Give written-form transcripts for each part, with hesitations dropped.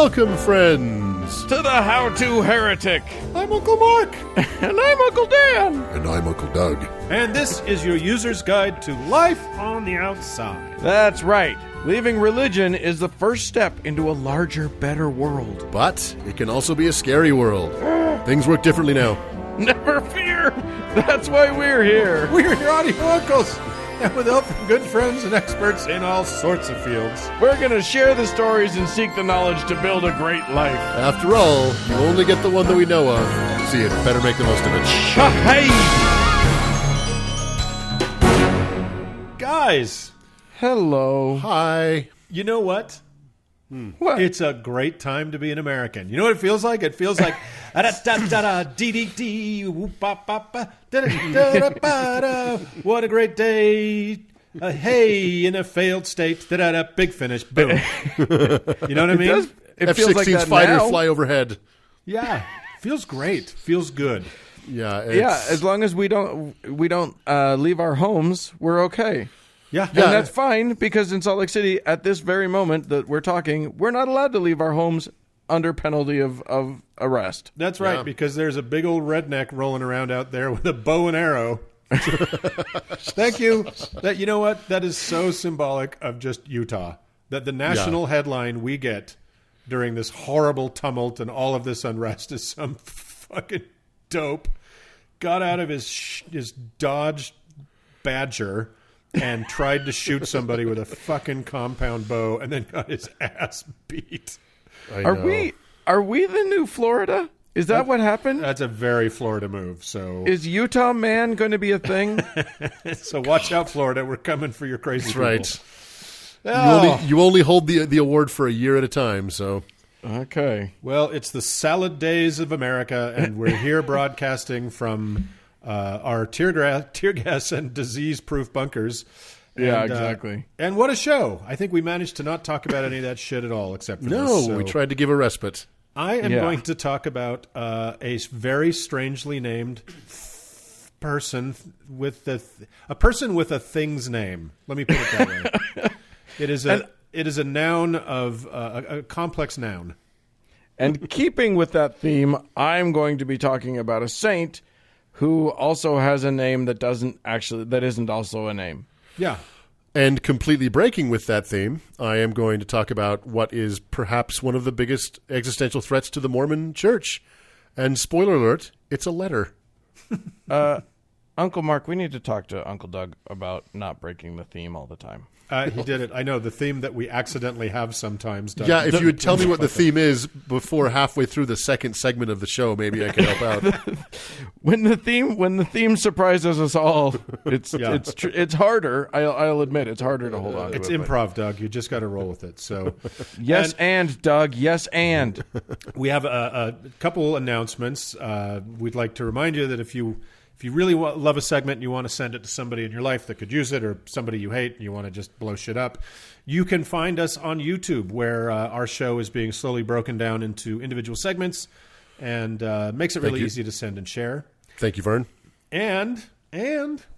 Welcome, friends, to the How-To Heretic. I'm Uncle Mark. And I'm Uncle Dan. And I'm Uncle Doug. And this is your user's guide to life on the outside. That's right. Leaving religion is the first step into a larger, better world. But it can also be a scary world. Things work differently now. Never fear. That's why we're here. We're your audio uncles. And with help from good friends and experts in all sorts of fields. We're going to share the stories and seek the knowledge to build a great life. After all, you only get the one that we know of. So you better make the most of it. Hey! Guys. Hello. Hi. You know what? What? It's a great time to be an American. You know what it feels like? It feels like what a great day. Hey, in a failed state. Big finish. Boom. You know what I mean? It feels like F-16's that fighter now. fly overhead. Yeah. Feels great. Feels good. Yeah. As long as we don't leave our homes, we're okay. Yeah. And that's fine, because in Salt Lake City, at this very moment that we're talking, we're not allowed to leave our homes under penalty of arrest. That's right, Yeah. because there's a big old redneck rolling around out there with a bow and arrow. Thank you. You know what? That is so symbolic of just Utah. That the national headline we get during this horrible tumult and all of this unrest is some fucking dope got out of his Dodge Badger and tried to shoot somebody with a fucking compound bow and then got his ass beat. Are we the new Florida? Is that what happened? That's a very Florida move. So Is Utah man going to be a thing? so watch out, Florida. We're coming for your crazy people. Right. Oh. You only hold the award for a year at a time, so... Okay. Well, it's the salad days of America, and we're here broadcasting from our tear gas and disease-proof bunkers. Yeah, And, exactly. And what a show. I think we managed to not talk about any of that shit at all, except for No, this. So we tried to give a respite. I am Yeah. going to talk about a very strangely named person with a person with a thing's name. Let me put it that way. It is a noun of a complex noun. And keeping with that theme, I'm going to be talking about a saint who also has a name that isn't also a name. Yeah. And completely breaking with that theme, I am going to talk about what is perhaps one of the biggest existential threats to the Mormon church. And spoiler alert, it's a letter. Uncle Mark, we need to talk to Uncle Doug about not breaking the theme all the time. He did it. I know, the theme that we accidentally have sometimes. Doug. Yeah, if you would tell me what the theme is before halfway through the second segment of the show, maybe I could help out. When the theme surprises us all, it's harder. I'll admit it's harder to hold on to. It's it, improv, Doug. You just got to roll with it. So, Yes, and Doug. Yes, and we have a couple announcements. We'd like to remind you that if you really love a segment and you want to send it to somebody in your life that could use it, or somebody you hate and you want to just blow shit up, you can find us on YouTube, where our show is being slowly broken down into individual segments, and makes it really easy to send and share. Thank you, Vern. And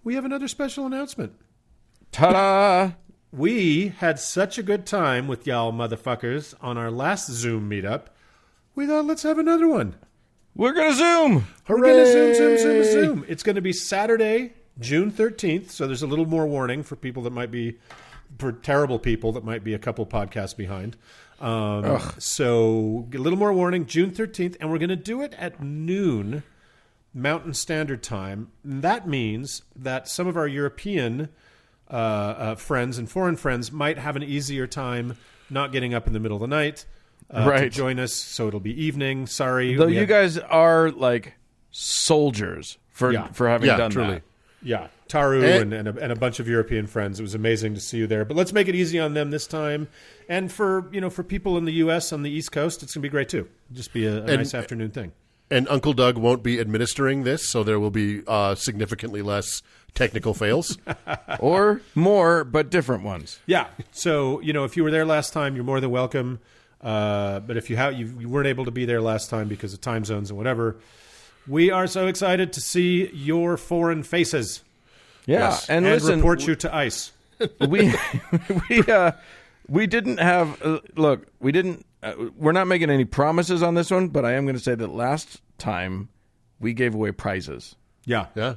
we have another special announcement. ta-da! We had such a good time with y'all motherfuckers on our last Zoom meetup. We thought, let's have another one. We're gonna Zoom. We're going to Zoom. It's going to be Saturday, June 13th. So there's a little more warning for people that might be, for terrible people that might be a couple podcasts behind. So a little more warning, June 13th. And we're going to do it at noon Mountain Standard Time. And that means that some of our European friends and foreign friends might have an easier time not getting up in the middle of the night. To join us, so it'll be evening. Sorry. Though you guys are like soldiers for having done truly. that. Yeah, Taru and a bunch of European friends. It was amazing to see you there. But let's make it easy on them this time. And for people in the U.S. on the East Coast, it's going to be great too. Just be a nice afternoon thing. And Uncle Doug won't be administering this, so there will be significantly less technical fails. Or more, but different ones. Yeah. So, if you were there last time, you're more than welcome. But if you weren't able to be there last time because of time zones and whatever, we are so excited to see your foreign faces. Yeah, Yes. and listen, report you to ICE. we didn't have we didn't we're not making any promises on this one, but I am going to say that last time we gave away prizes. Yeah. Yeah.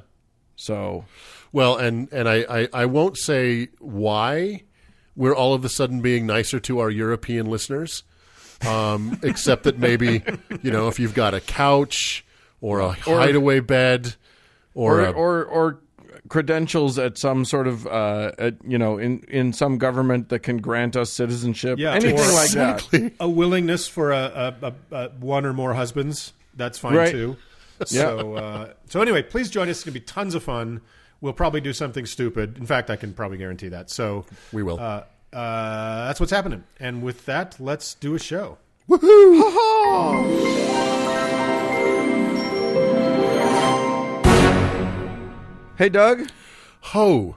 So, Well, and I won't say why we're all of a sudden being nicer to our European listeners, except that maybe, if you've got a couch or a hideaway bed or credentials at some sort of, in some government that can grant us citizenship, anything or like that. A willingness for a one or more husbands, that's fine Right. too. So anyway, please join us. It's going to be tons of fun. We'll probably do something stupid. In fact, I can probably guarantee that. So we will. That's what's happening. And with that, let's do a show. Hey, Doug. Ho.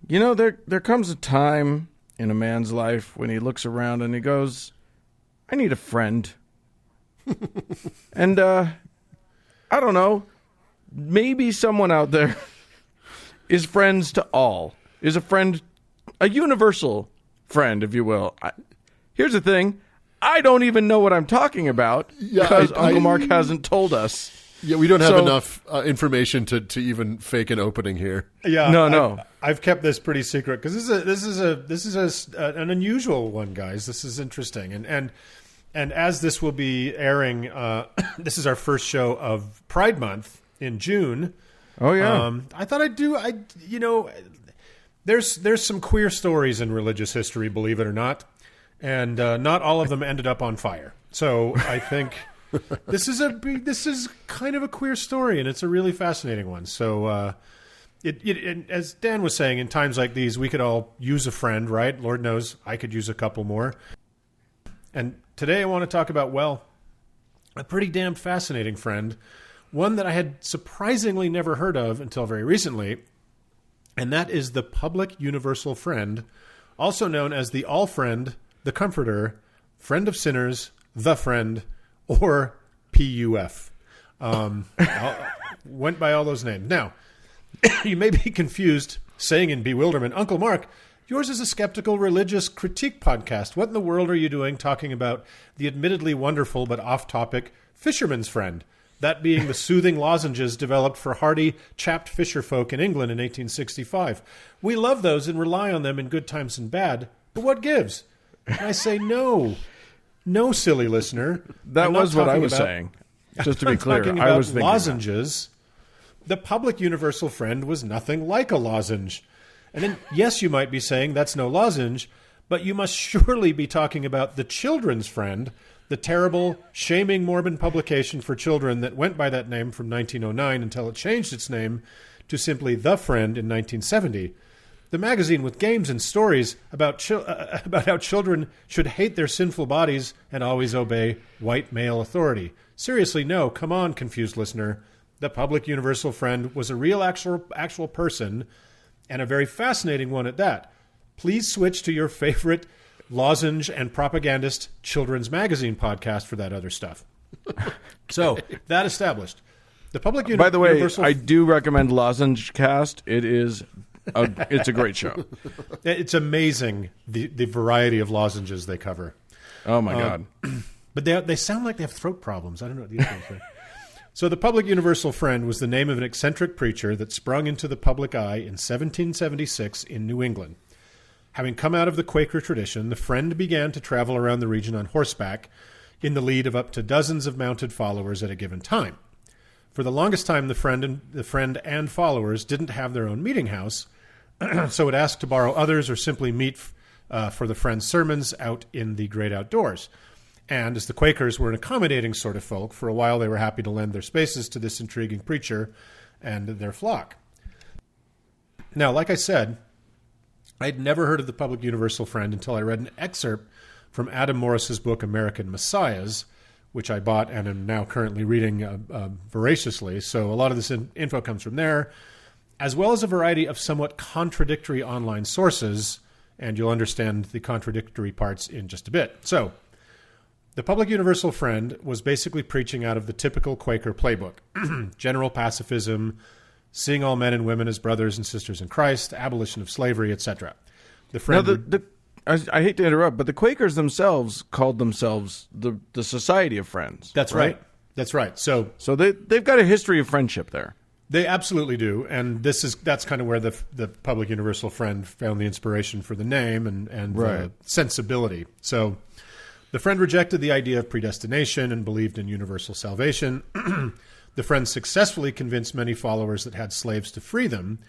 There comes a time in a man's life when he looks around and he goes, I need a friend. And, I don't know, maybe someone out there is friends to all, is a universal friend, if you will. Here's the thing. I don't even know what I'm talking about because Uncle Mark hasn't told us. Yeah, we don't have enough information to even fake an opening here. Yeah, no. I've kept this pretty secret because this is an unusual one, guys. This is interesting, and as this will be airing, this is our first show of Pride Month in June. Oh yeah, I thought there's some queer stories in religious history, believe it or not, and not all of them ended up on fire. So I think. This is kind of a queer story, and it's a really fascinating one. So, it as Dan was saying, in times like these, we could all use a friend, right? Lord knows I could use a couple more. And today I want to talk about, a pretty damn fascinating friend, one that I had surprisingly never heard of until very recently, and that is the public universal friend, also known as the all friend, the comforter, friend of sinners, the friend, or PUF. Went by all those names. Now, you may be confused, saying in bewilderment, Uncle Mark, yours is a skeptical religious critique podcast. What in the world are you doing talking about the admittedly wonderful but off-topic fisherman's friend? That being the soothing lozenges developed for hardy, chapped fisherfolk in England in 1865. We love those and rely on them in good times and bad, but what gives? And I say no. No, silly listener. that was what I was saying. Just to be clear, I was thinking lozenges. The public universal friend was nothing like a lozenge. And then, yes, you might be saying that's no lozenge, but you must surely be talking about the children's friend, the terrible, shaming Mormon publication for children that went by that name from 1909 until it changed its name to simply The Friend in 1970. The magazine with games and stories about how children should hate their sinful bodies and always obey white male authority. Seriously, no, come on, confused listener. The public universal friend was a real actual person, and a very fascinating one at that. Please switch to your favorite lozenge and propagandist children's magazine podcast for that other stuff. So, that established. The public By the way, universal... I do recommend Lozenge Cast. It's a great show. It's amazing the variety of lozenges they cover. Oh my God! But they sound like they have throat problems. I don't know what these things are. So the public universal friend was the name of an eccentric preacher that sprung into the public eye in 1776 in New England. Having come out of the Quaker tradition, the friend began to travel around the region on horseback in the lead of up to dozens of mounted followers at a given time. For the longest time, the friend and followers didn't have their own meeting house, so would ask to borrow others or simply meet for the friend's sermons out in the great outdoors. And as the Quakers were an accommodating sort of folk, for a while they were happy to lend their spaces to this intriguing preacher and their flock. Now, like I said, I'd never heard of the public universal friend until I read an excerpt from Adam Morris's book American Messiahs, which I bought and am now currently reading voraciously. So a lot of this info comes from there, as well as a variety of somewhat contradictory online sources, and you'll understand the contradictory parts in just a bit. So the public universal friend was basically preaching out of the typical Quaker playbook: general pacifism, seeing all men and women as brothers and sisters in Christ, abolition of slavery, etc. The friend I hate to interrupt, but the Quakers themselves called themselves the Society of Friends. That's right. That's right. So they've got a history of friendship there. They absolutely do, and that's kind of where the Public Universal Friend found the inspiration for the name and the sensibility. So the Friend rejected the idea of predestination and believed in universal salvation. The Friend successfully convinced many followers that had slaves to free them,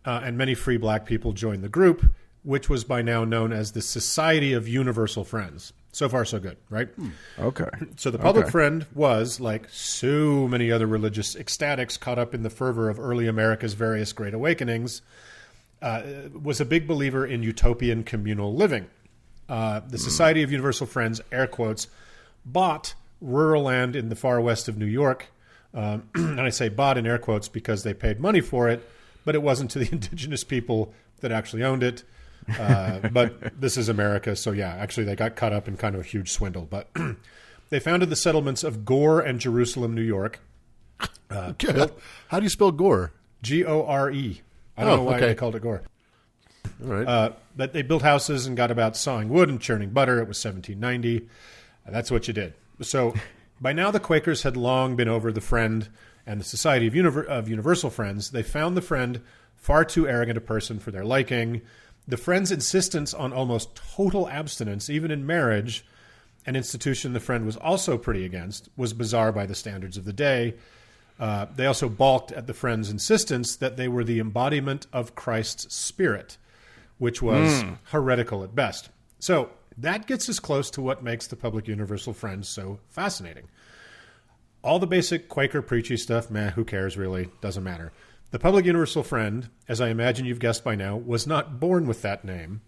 and many free black people joined the group, which was by now known as the Society of Universal Friends. So far, so good, right? Okay. So the Public Friend was, like so many other religious ecstatics caught up in the fervor of early America's various great awakenings, was a big believer in utopian communal living. The Society of Universal Friends, air quotes, bought rural land in the far west of New York. And I say bought in air quotes because they paid money for it, but it wasn't to the indigenous people that actually owned it. But this is America, so yeah, actually they got caught up in kind of a huge swindle. But they founded the settlements of Gore and Jerusalem, New York. How do you spell Gore? Gore. I don't know why they called it Gore. All right. But they built houses and got about sawing wood and churning butter. It was 1790. That's what you did. So by now the Quakers had long been over the Friend and the Society of Universal Friends. They found the Friend far too arrogant a person for their liking. The Friend's insistence on almost total abstinence, even in marriage, an institution the Friend was also pretty against, was bizarre by the standards of the day. They also balked at the Friend's insistence that they were the embodiment of Christ's spirit, which was heretical at best. So that gets us close to what makes the Public Universal Friend so fascinating. All the basic Quaker preachy stuff, who cares really? Doesn't matter. The Public Universal Friend, as I imagine you've guessed by now, was not born with that name.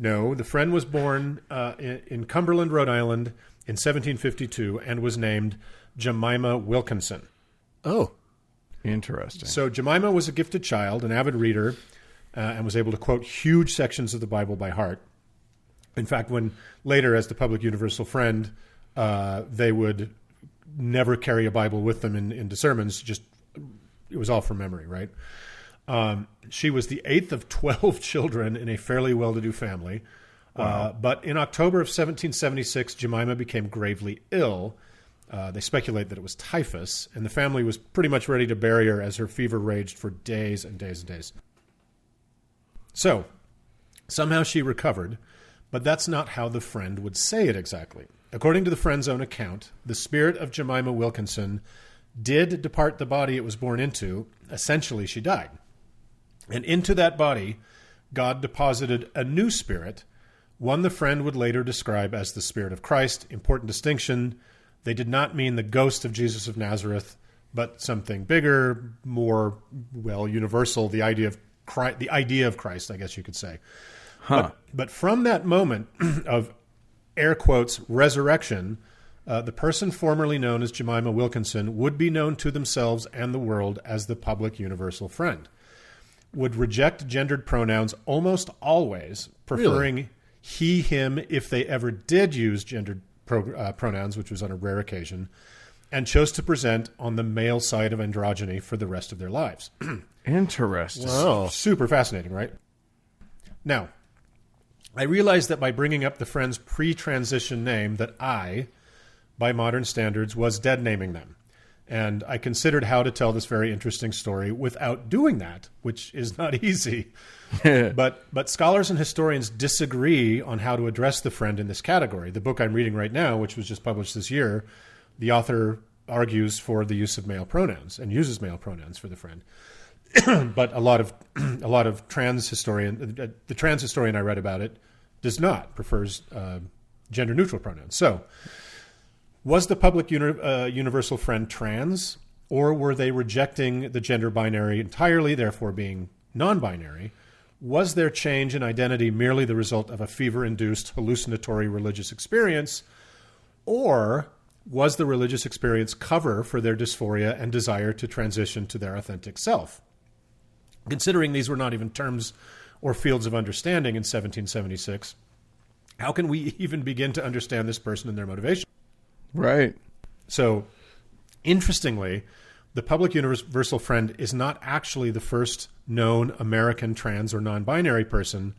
No, the Friend was born in Cumberland, Rhode Island in 1752 and was named Jemima Wilkinson. Oh. Interesting. So Jemima was a gifted child, an avid reader, and was able to quote huge sections of the Bible by heart. In fact, when later, as the Public Universal Friend, they would never carry a Bible with them into sermons, it was all from memory, right? She was the 8th of 12 children in a fairly well-to-do family. Wow. But in October of 1776, Jemima became gravely ill. They speculate that it was typhus, and the family was pretty much ready to bury her as her fever raged for days and days and days. So, somehow she recovered, but that's not how the Friend would say it exactly. According to the Friend's own account, the spirit of Jemima Wilkinson did depart the body it was born into. Essentially, she died. And into that body, God deposited a new spirit, one the Friend would later describe as the Spirit of Christ. Important distinction. They did not mean the ghost of Jesus of Nazareth, but something bigger, more, universal, the idea of Christ, I guess you could say. Huh. But from that moment of, air quotes, resurrection, the person formerly known as Jemima Wilkinson would be known to themselves and the world as the Public Universal Friend, would reject gendered pronouns almost always, preferring he, him, if they ever did use gendered pronouns, which was on a rare occasion, and chose to present on the male side of androgyny for the rest of their lives. Interesting. Wow. Super fascinating, right? Now, I realized that by bringing up the Friend's pre-transition name that I, by modern standards, was dead naming them. And I considered how to tell this very interesting story without doing that, which is not easy. But scholars and historians disagree on how to address the Friend in this category. The book I'm reading right now, which was just published this year, the author argues for the use of male pronouns and uses male pronouns for the Friend. But a lot of trans historian, the trans historian I read about it, does not, prefers gender neutral pronouns. So, was the Public Universal Friend trans, or were they rejecting the gender binary entirely, therefore being non-binary? Was their change in identity merely the result of a fever-induced hallucinatory religious experience, or was the religious experience cover for their dysphoria and desire to transition to their authentic self? Considering these were not even terms or fields of understanding in 1776, how can we even begin to understand this person and their motivation? Right. So, interestingly, the Public Universal Friend is not actually the first known American trans or non-binary person.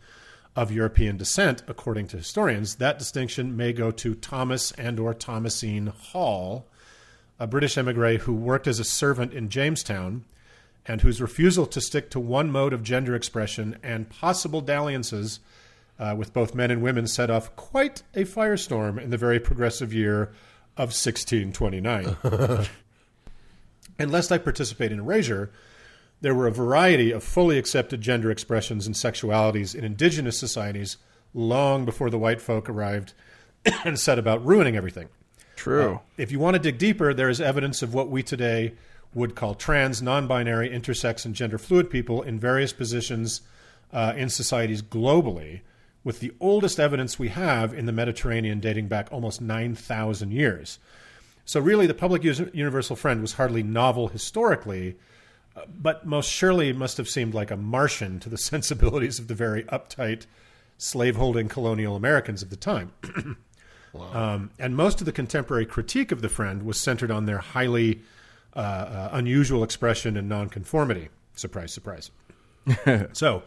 of European descent, according to historians. That distinction may go to Thomas and or Thomasine Hall, a British emigre who worked as a servant in Jamestown and whose refusal to stick to one mode of gender expression and possible dalliances with both men and women set off quite a firestorm in the very progressive year of 1629. And lest I participate in erasure, there were a variety of fully accepted gender expressions and sexualities in indigenous societies long before the white folk arrived and set about ruining everything. True. If you want to dig deeper, there is evidence of what we today would call trans, non-binary, intersex, and gender fluid people in various positions in societies globally, with the oldest evidence we have in the Mediterranean dating back almost 9,000 years. So really, the public universal friend was hardly novel historically, but most surely must have seemed like a Martian to the sensibilities of the very uptight, slaveholding colonial Americans of the time. Wow. And most of the contemporary critique of the friend was centered on their highly unusual expression and nonconformity. Surprise, surprise. So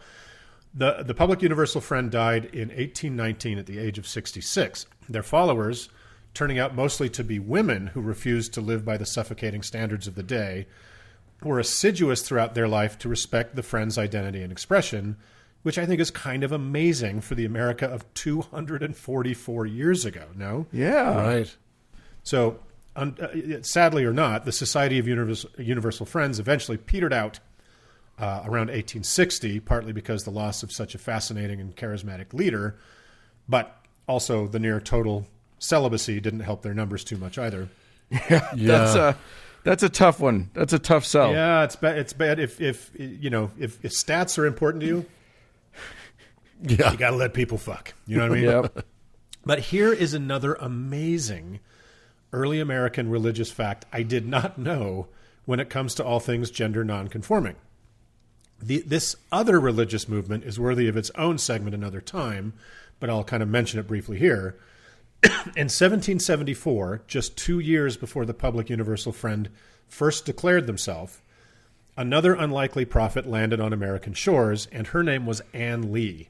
the public universal friend died in 1819 at the age of 66. Their followers, turning out mostly to be women who refused to live by the suffocating standards of the day, were assiduous throughout their life to respect the friend's identity and expression, which I think is kind of amazing for the America of 244 years ago, no? Yeah. Right. So, sadly or not, the Society of Universal Friends eventually petered out around 1860, partly because the loss of such a fascinating and charismatic leader, but also the near total celibacy didn't help their numbers too much either. Yeah. That's a tough one. That's a tough sell. Yeah, it's bad. It's bad if stats are important to you. Yeah. You got to let people fuck. You know what I mean? Yep. But here is another amazing early American religious fact I did not know when it comes to all things gender nonconforming. This other religious movement is worthy of its own segment another time, but I'll kind of mention it briefly here. In 1774, just 2 years before the public universal friend first declared themselves, another unlikely prophet landed on American shores, and her name was Anne Lee.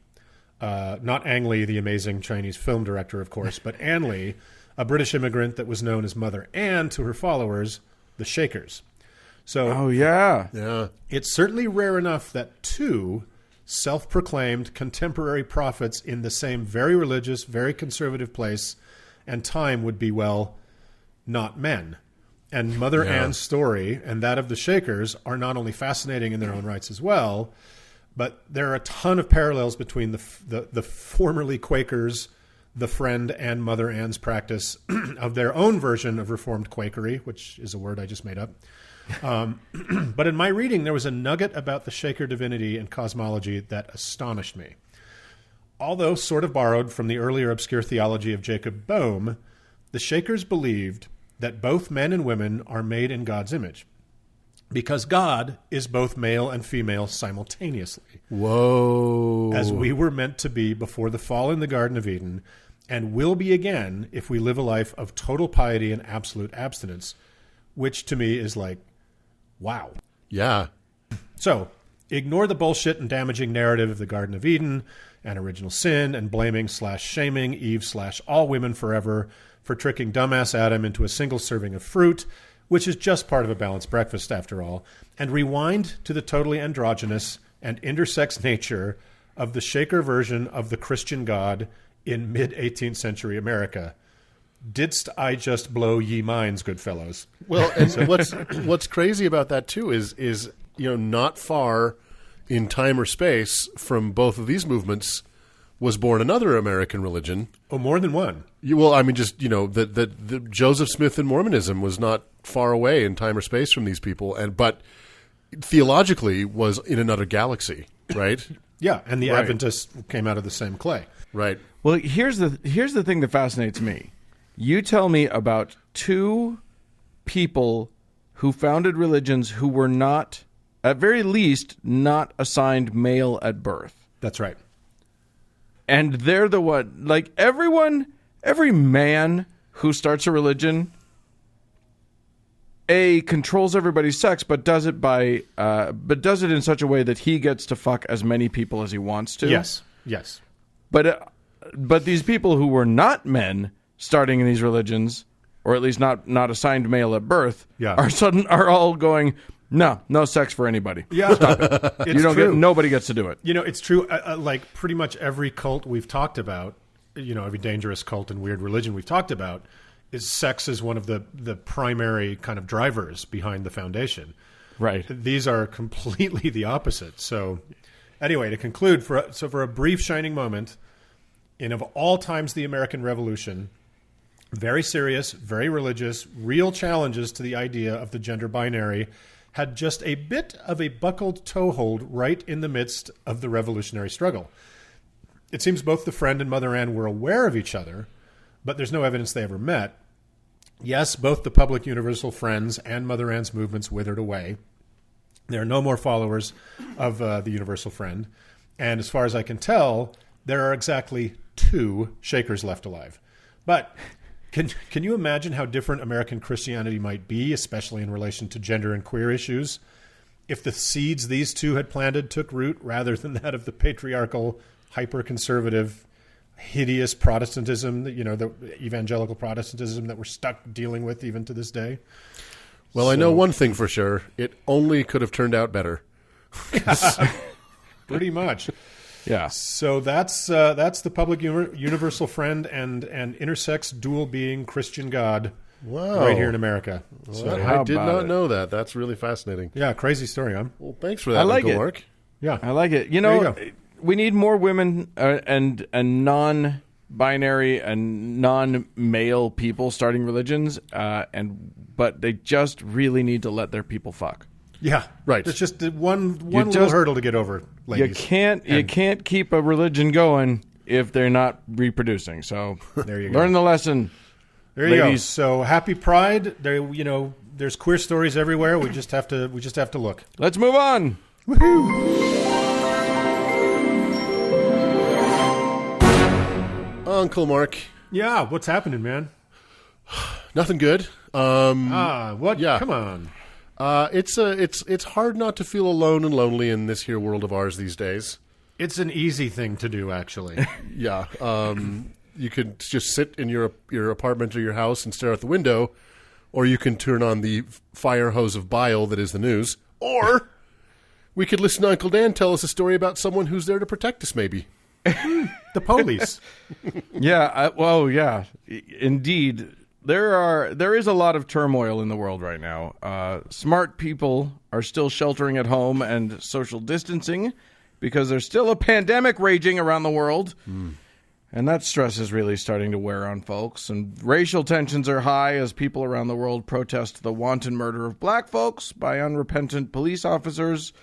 Not Ang Lee, the amazing Chinese film director, of course, but Anne Lee, a British immigrant that was known as Mother Anne to her followers, the Shakers. So, Yeah. it's certainly rare enough that two self-proclaimed contemporary prophets in the same very religious, very conservative place and time would be, well, not men. And Mother Anne's story and that of the Shakers are not only fascinating in their own rights as well, but there are a ton of parallels between the formerly Quakers, the Friend, and Mother Anne's practice of their own version of Reformed Quakery, which is a word I just made up. But in my reading, there was a nugget about the Shaker divinity and cosmology that astonished me. Although sort of borrowed from the earlier obscure theology of Jacob Boehme, the Shakers believed that both men and women are made in God's image, because God is both male and female simultaneously. Whoa. As we were meant to be before the fall in the Garden of Eden, and will be again if we live a life of total piety and absolute abstinence, which to me is like, wow. Yeah. So, ignore the bullshit and damaging narrative of the Garden of Eden and original sin and blaming/shaming Eve/all women forever for tricking dumbass Adam into a single serving of fruit, which is just part of a balanced breakfast after all, and rewind to the totally androgynous and intersex nature of the Shaker version of the Christian God in mid-18th century America. Didst I just blow ye minds, good fellows? Well, and what's crazy about that too is not far in time or space from both of these movements was born another American religion. Oh, more than one. The Joseph Smith and Mormonism was not far away in time or space from these people, but theologically was in another galaxy, right? Yeah, and the Adventists came out of the same clay. Right. Well, here's the thing that fascinates me. You tell me about two people who founded religions who were not, at very least, not assigned male at birth. That's right. And they're the one, like every man who starts a religion, controls everybody's sex, but does it in such a way that he gets to fuck as many people as he wants to. Yes. But these people who were not men starting in these religions, or at least not assigned male at birth, are all going, no sex for anybody. Yeah, stop it. You don't get, nobody gets to do it. You know, it's true. Like pretty much every cult we've talked about, you know, every dangerous cult and weird religion we've talked about, is sex is one of the primary kind of drivers behind the foundation. Right. These are completely the opposite. So, anyway, to conclude, for a brief shining moment, in of all times the American Revolution, very serious, very religious, real challenges to the idea of the gender binary had just a bit of a buckled toehold right in the midst of the revolutionary struggle. It seems both the Friend and Mother Ann were aware of each other, but there's no evidence they ever met. Yes, both the public Universal Friends and Mother Ann's movements withered away. There are no more followers of the Universal Friend. And as far as I can tell, there are exactly 2 Shakers left alive. But can you imagine how different American Christianity might be, especially in relation to gender and queer issues, if the seeds these 2 had planted took root rather than that of the patriarchal, hyper-conservative, hideous Protestantism, you know, the evangelical Protestantism that we're stuck dealing with even to this day? Well, I know one thing for sure. It only could have turned out better. Pretty much. Yeah. So that's the public Universal Friend and intersex dual being Christian God right here in America. So I did not know that. That's really fascinating. Yeah, crazy story, huh? Well, thanks for that, I like Uncle it. Mark. Yeah. I like it. You know, we need more women and non-binary and non-male people starting religions, but they just really need to let their people fuck. Yeah, right. It's just one little hurdle to get over, ladies. You can't keep a religion going if they're not reproducing. So there you go. Learn the lesson. There you ladies. go. So happy Pride. There, you know, there's queer stories everywhere. We just have to look. Let's move on. Woohoo! Uncle Mark. Yeah, what's happening, man? Nothing good. What? Yeah. Come on. It's hard not to feel alone and lonely in this here world of ours these days. It's an easy thing to do, actually. Yeah. You could just sit in your apartment or your house and stare out the window, or you can turn on the fire hose of bile that is the news, or we could listen to Uncle Dan tell us a story about someone who's there to protect us, maybe. The police. Yeah. Indeed. There is a lot of turmoil in the world right now. Smart people are still sheltering at home and social distancing because there's still a pandemic raging around the world. And that stress is really starting to wear on folks. And racial tensions are high as people around the world protest the wanton murder of black folks by unrepentant police officers.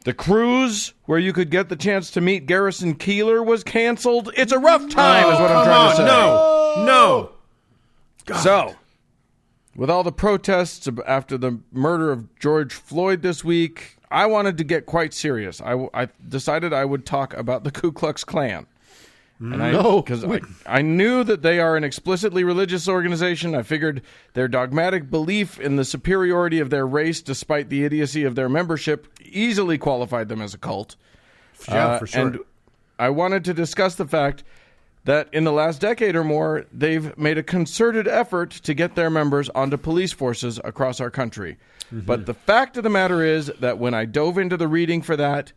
The cruise where you could get the chance to meet Garrison Keillor was canceled. It's a rough time is what I'm trying to say. No. God. So, with all the protests after the murder of George Floyd this week, I wanted to get quite serious. I decided I would talk about the Ku Klux Klan. Because I knew that they are an explicitly religious organization. I figured their dogmatic belief in the superiority of their race, despite the idiocy of their membership, easily qualified them as a cult. Yeah, for sure. And I wanted to discuss the fact that in the last decade or more, they've made a concerted effort to get their members onto police forces across our country. Mm-hmm. But the fact of the matter is that when I dove into the reading for that,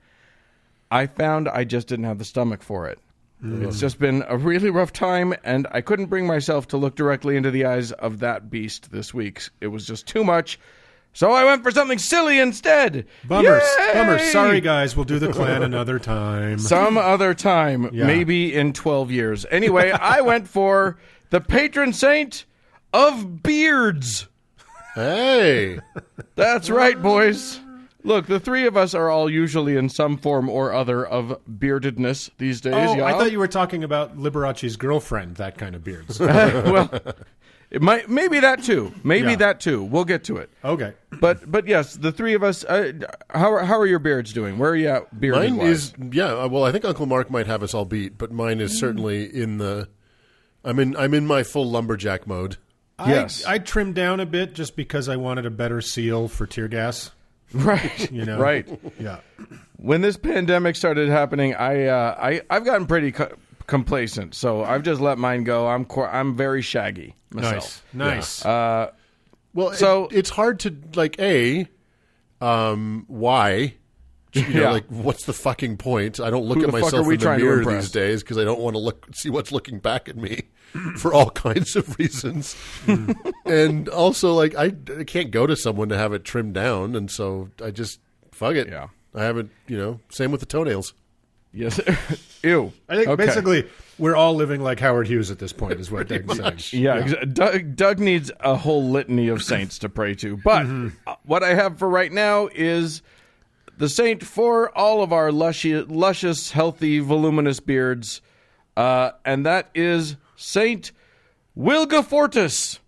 I found I just didn't have the stomach for it. It's just been a really rough time, and I couldn't bring myself to look directly into the eyes of that beast this week. It was just too much. So I went for something silly instead. Bummers. Yay! Bummers. Sorry, guys. We'll do the Klan another time. Some other time. Yeah. Maybe in 12 years. Anyway, I went for the patron saint of beards. Hey. That's right, boys. Look, the three of us are all usually in some form or other of beardedness these days. Oh, y'all. I thought you were talking about Liberace's girlfriend, that kind of beards. Well, maybe that too. Yeah. That too. We'll get to it. Okay. But yes, the three of us. How are your beards doing? Where are you at bearded Mine wise? is well, I think Uncle Mark might have us all beat, but mine is certainly in the. I'm in my full lumberjack mode. Yes. I trimmed down a bit just because I wanted a better seal for tear gas. Right. You know? Right. Yeah. When this pandemic started happening, I've gotten pretty complacent, so I've just let mine go. I'm very shaggy myself. Nice. Well, So- it's hard to like why. You know, like, what's the fucking point? I don't look Who at the fuck myself are we in the trying to mirror impress? these days because I don't want to see what's looking back at me for all kinds of reasons. And also, like, I can't go to someone to have it trimmed down, and so I just fuck it. Yeah. I haven't. Same with the toenails. Yes. Ew. I think Okay. basically we're all living like Howard Hughes at this point, is what Doug's saying. Yeah, Doug needs a whole litany of saints to pray to. But what I have for right now is the saint for all of our luscious, healthy, voluminous beards, and that is Saint Wilgefortis.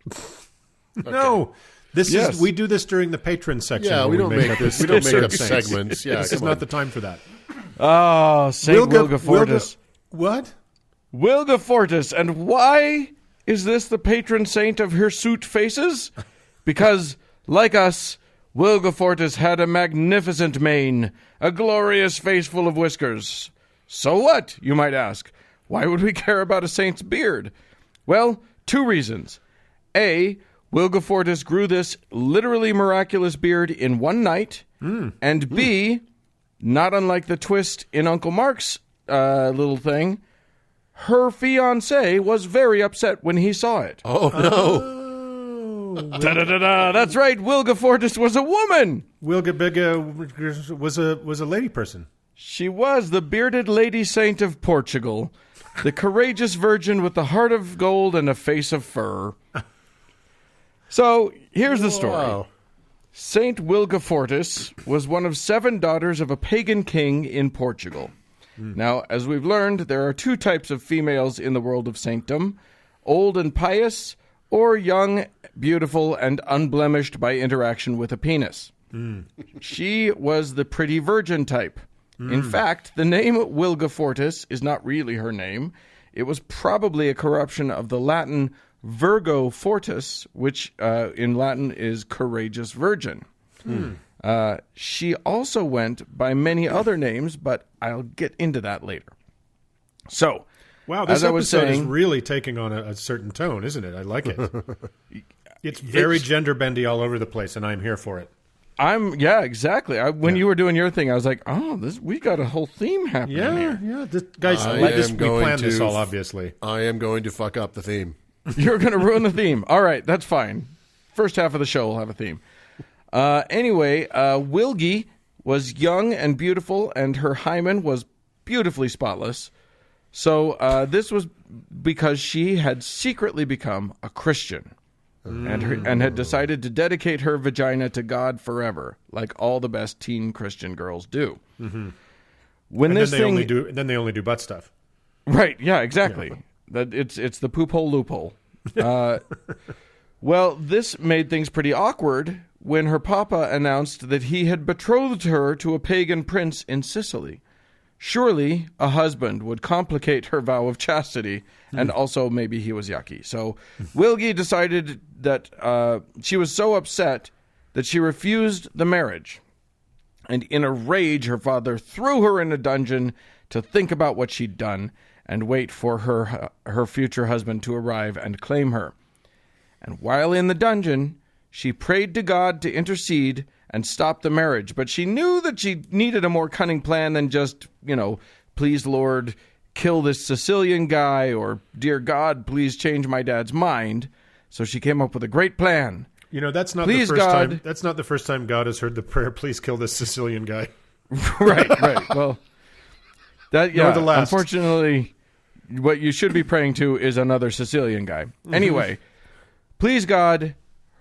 No. This Yes. is we do this during the patron section. Yeah, where we don't make this. we don't make up saints. segments. Yeah, This is come not on. the time for that. Oh, Saint Wilgefortis. What? Wilgefortis. And why is this the patron saint of hirsute faces? Because, like us, Wilgefortis had a magnificent mane, a glorious face full of whiskers. So what, you might ask? Why would we care about a saint's beard? Well, 2 reasons. A, Wilgefortis grew this literally miraculous beard in one night. And B, not unlike the twist in Uncle Mark's little thing, her fiancé was very upset when he saw it. Oh no! Da-da-da-da. That's right, Wilgefortis was a woman. Wilgebiga was a lady person. She was the bearded lady saint of Portugal, the courageous virgin with the heart of gold and a face of fur. So, here's the story. Wow. Saint Wilgefortis was one of 7 daughters of a pagan king in Portugal. Now, as we've learned, there are 2 types of females in the world of saintdom, old and pious, or young, beautiful, and unblemished by interaction with a penis. She was the pretty virgin type. In fact, the name Wilgefortis is not really her name. It was probably a corruption of the Latin Virgo Fortis, which in Latin is courageous virgin. She also went by many other names, but I'll get into that later. So, Wow, this as I was episode is saying, really taking on a certain tone, isn't it? I like it. It's very gender bendy all over the place, and I'm here for it. yeah, exactly. When you were doing your thing, I was like, oh, we got a whole theme happening here. Yeah. Guys, I we am going planned this to- all, obviously. I am going to fuck up the theme. You're going to ruin the theme. All right, that's fine. First half of the show will have a theme. Anyway, Wilgie was young and beautiful, and her hymen was beautifully spotless. So this was because she had secretly become a Christian and had decided to dedicate her vagina to God forever, like all the best teen Christian girls do. When And this then thing, they only do butt stuff. right? Yeah, exactly. That it's the poop hole loophole. Well, this made things pretty awkward when her papa announced that he had betrothed her to a pagan prince in Sicily. Surely a husband would complicate her vow of chastity, and also maybe he was yucky. So Wilgie decided that she was so upset that she refused the marriage. And in a rage, her father threw her in a dungeon to think about what she'd done and wait for her future husband to arrive and claim her. And while in the dungeon, she prayed to God to intercede and stop the marriage. But she knew that she needed a more cunning plan than just, please, Lord, kill this Sicilian guy, or, dear God, please change my dad's mind. So she came up with a great plan. That's not Please, the first God. time. That's not the first time God has heard the prayer, "Please kill this Sicilian guy." Right. Well, that, Nor yeah, the last. unfortunately, what you should be praying to is another Sicilian guy. Anyway, please, God,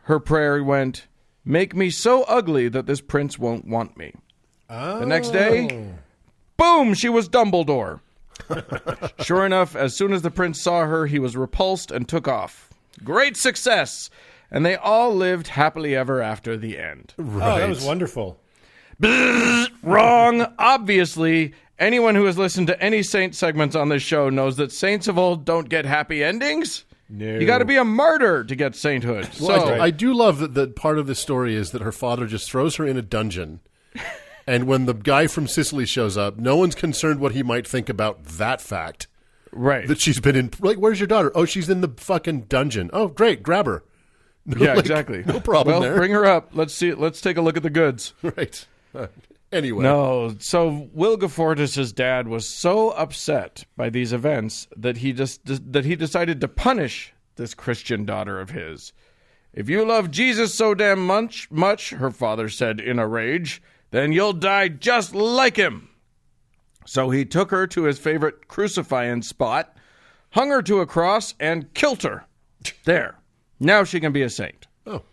her prayer went, make me so ugly that this prince won't want me. The next day, boom, she was Dumbledore. Sure enough, as soon as the prince saw her, he was repulsed and took off. Great success! And they all lived happily ever after the end. Oh, that was wonderful. Wrong. Obviously, anyone who has listened to any saint segments on this show knows that saints of old don't get happy endings. No. You got to be a martyr to get sainthood. Well, So I do love that part of the story is that her father just throws her in a dungeon. And when the guy from Sicily shows up, no one's concerned what he might think about that fact. right. That she's been in, like, where's your daughter? Oh, she's in the fucking dungeon. Oh, great, grab her. Yeah, Like, exactly. No problem well, there. bring her up. Let's see. Let's take a look at the goods. Right. Anyway. No, so Wilgefortis' dad was so upset by these events that he decided to punish this Christian daughter of his. If you love Jesus so damn much, her father said in a rage, then you'll die just like him. So he took her to his favorite crucifying spot, hung her to a cross, and killed her. There. Now she can be a saint. Oh.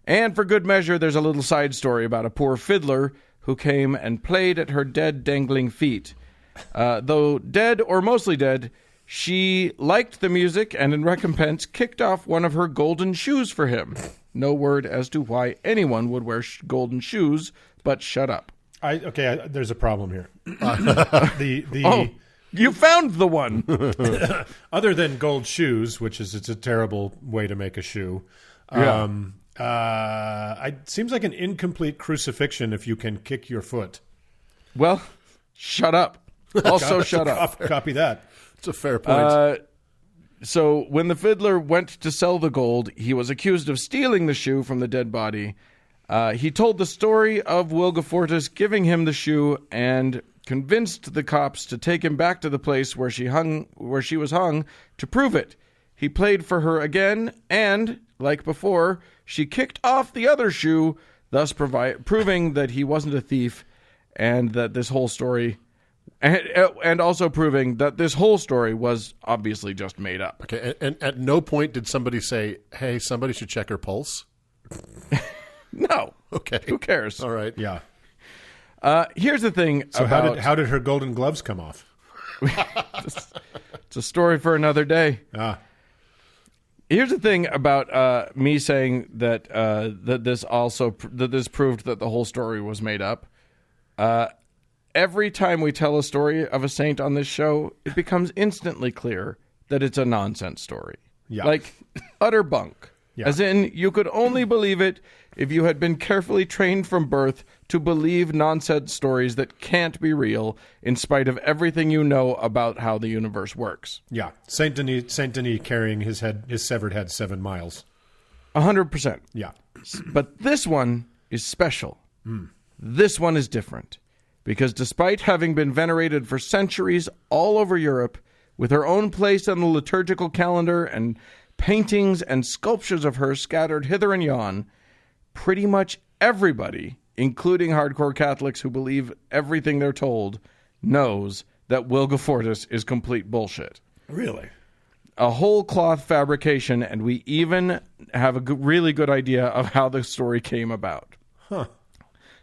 And for good measure, there's a little side story about a poor fiddler who came and played at her dead, dangling feet. Though dead or mostly dead, she liked the music and in recompense kicked off one of her golden shoes for him. No word as to why anyone would wear golden shoes, but shut up. There's a problem here. Oh, you found the one. Other than gold shoes, which is it's a terrible way to make a shoe. Yeah. It seems like an incomplete crucifixion if you can kick your foot. Well, shut up. Also, shut up. Copy that. It's a fair point. So when the fiddler went to sell the gold, he was accused of stealing the shoe from the dead body. He told the story of Wilgefortis giving him the shoe and convinced the cops to take him back to the place where she was hung to prove it. He played for her again, and, like before, she kicked off the other shoe, thus proving that he wasn't a thief, and that this whole story, and also proving that this whole story was obviously just made up. Okay, and at no point did somebody say, hey, somebody should check her pulse? No. Okay. Who cares? All right. Yeah. Here's the thing So about... how did her golden gloves come off? It's a story for another day. Here's the thing about me saying that that this proved that the whole story was made up. Every time we tell a story of a saint on this show, it becomes instantly clear that it's a nonsense story. Yeah. Like utter bunk. Yeah. As in, you could only believe it if you had been carefully trained from birth to believe nonsense stories that can't be real, in spite of everything you know about how the universe works. Yeah. Saint Denis carrying his severed head 7 miles. 100%. Yeah. But this one is special. This one is different. Because despite having been venerated for centuries all over Europe, with her own place on the liturgical calendar and paintings and sculptures of her scattered hither and yon, pretty much everybody, including hardcore Catholics who believe everything they're told, knows that Wilgefortis is complete bullshit. Really? A whole cloth fabrication, and we even have a really good idea of how the story came about. Huh.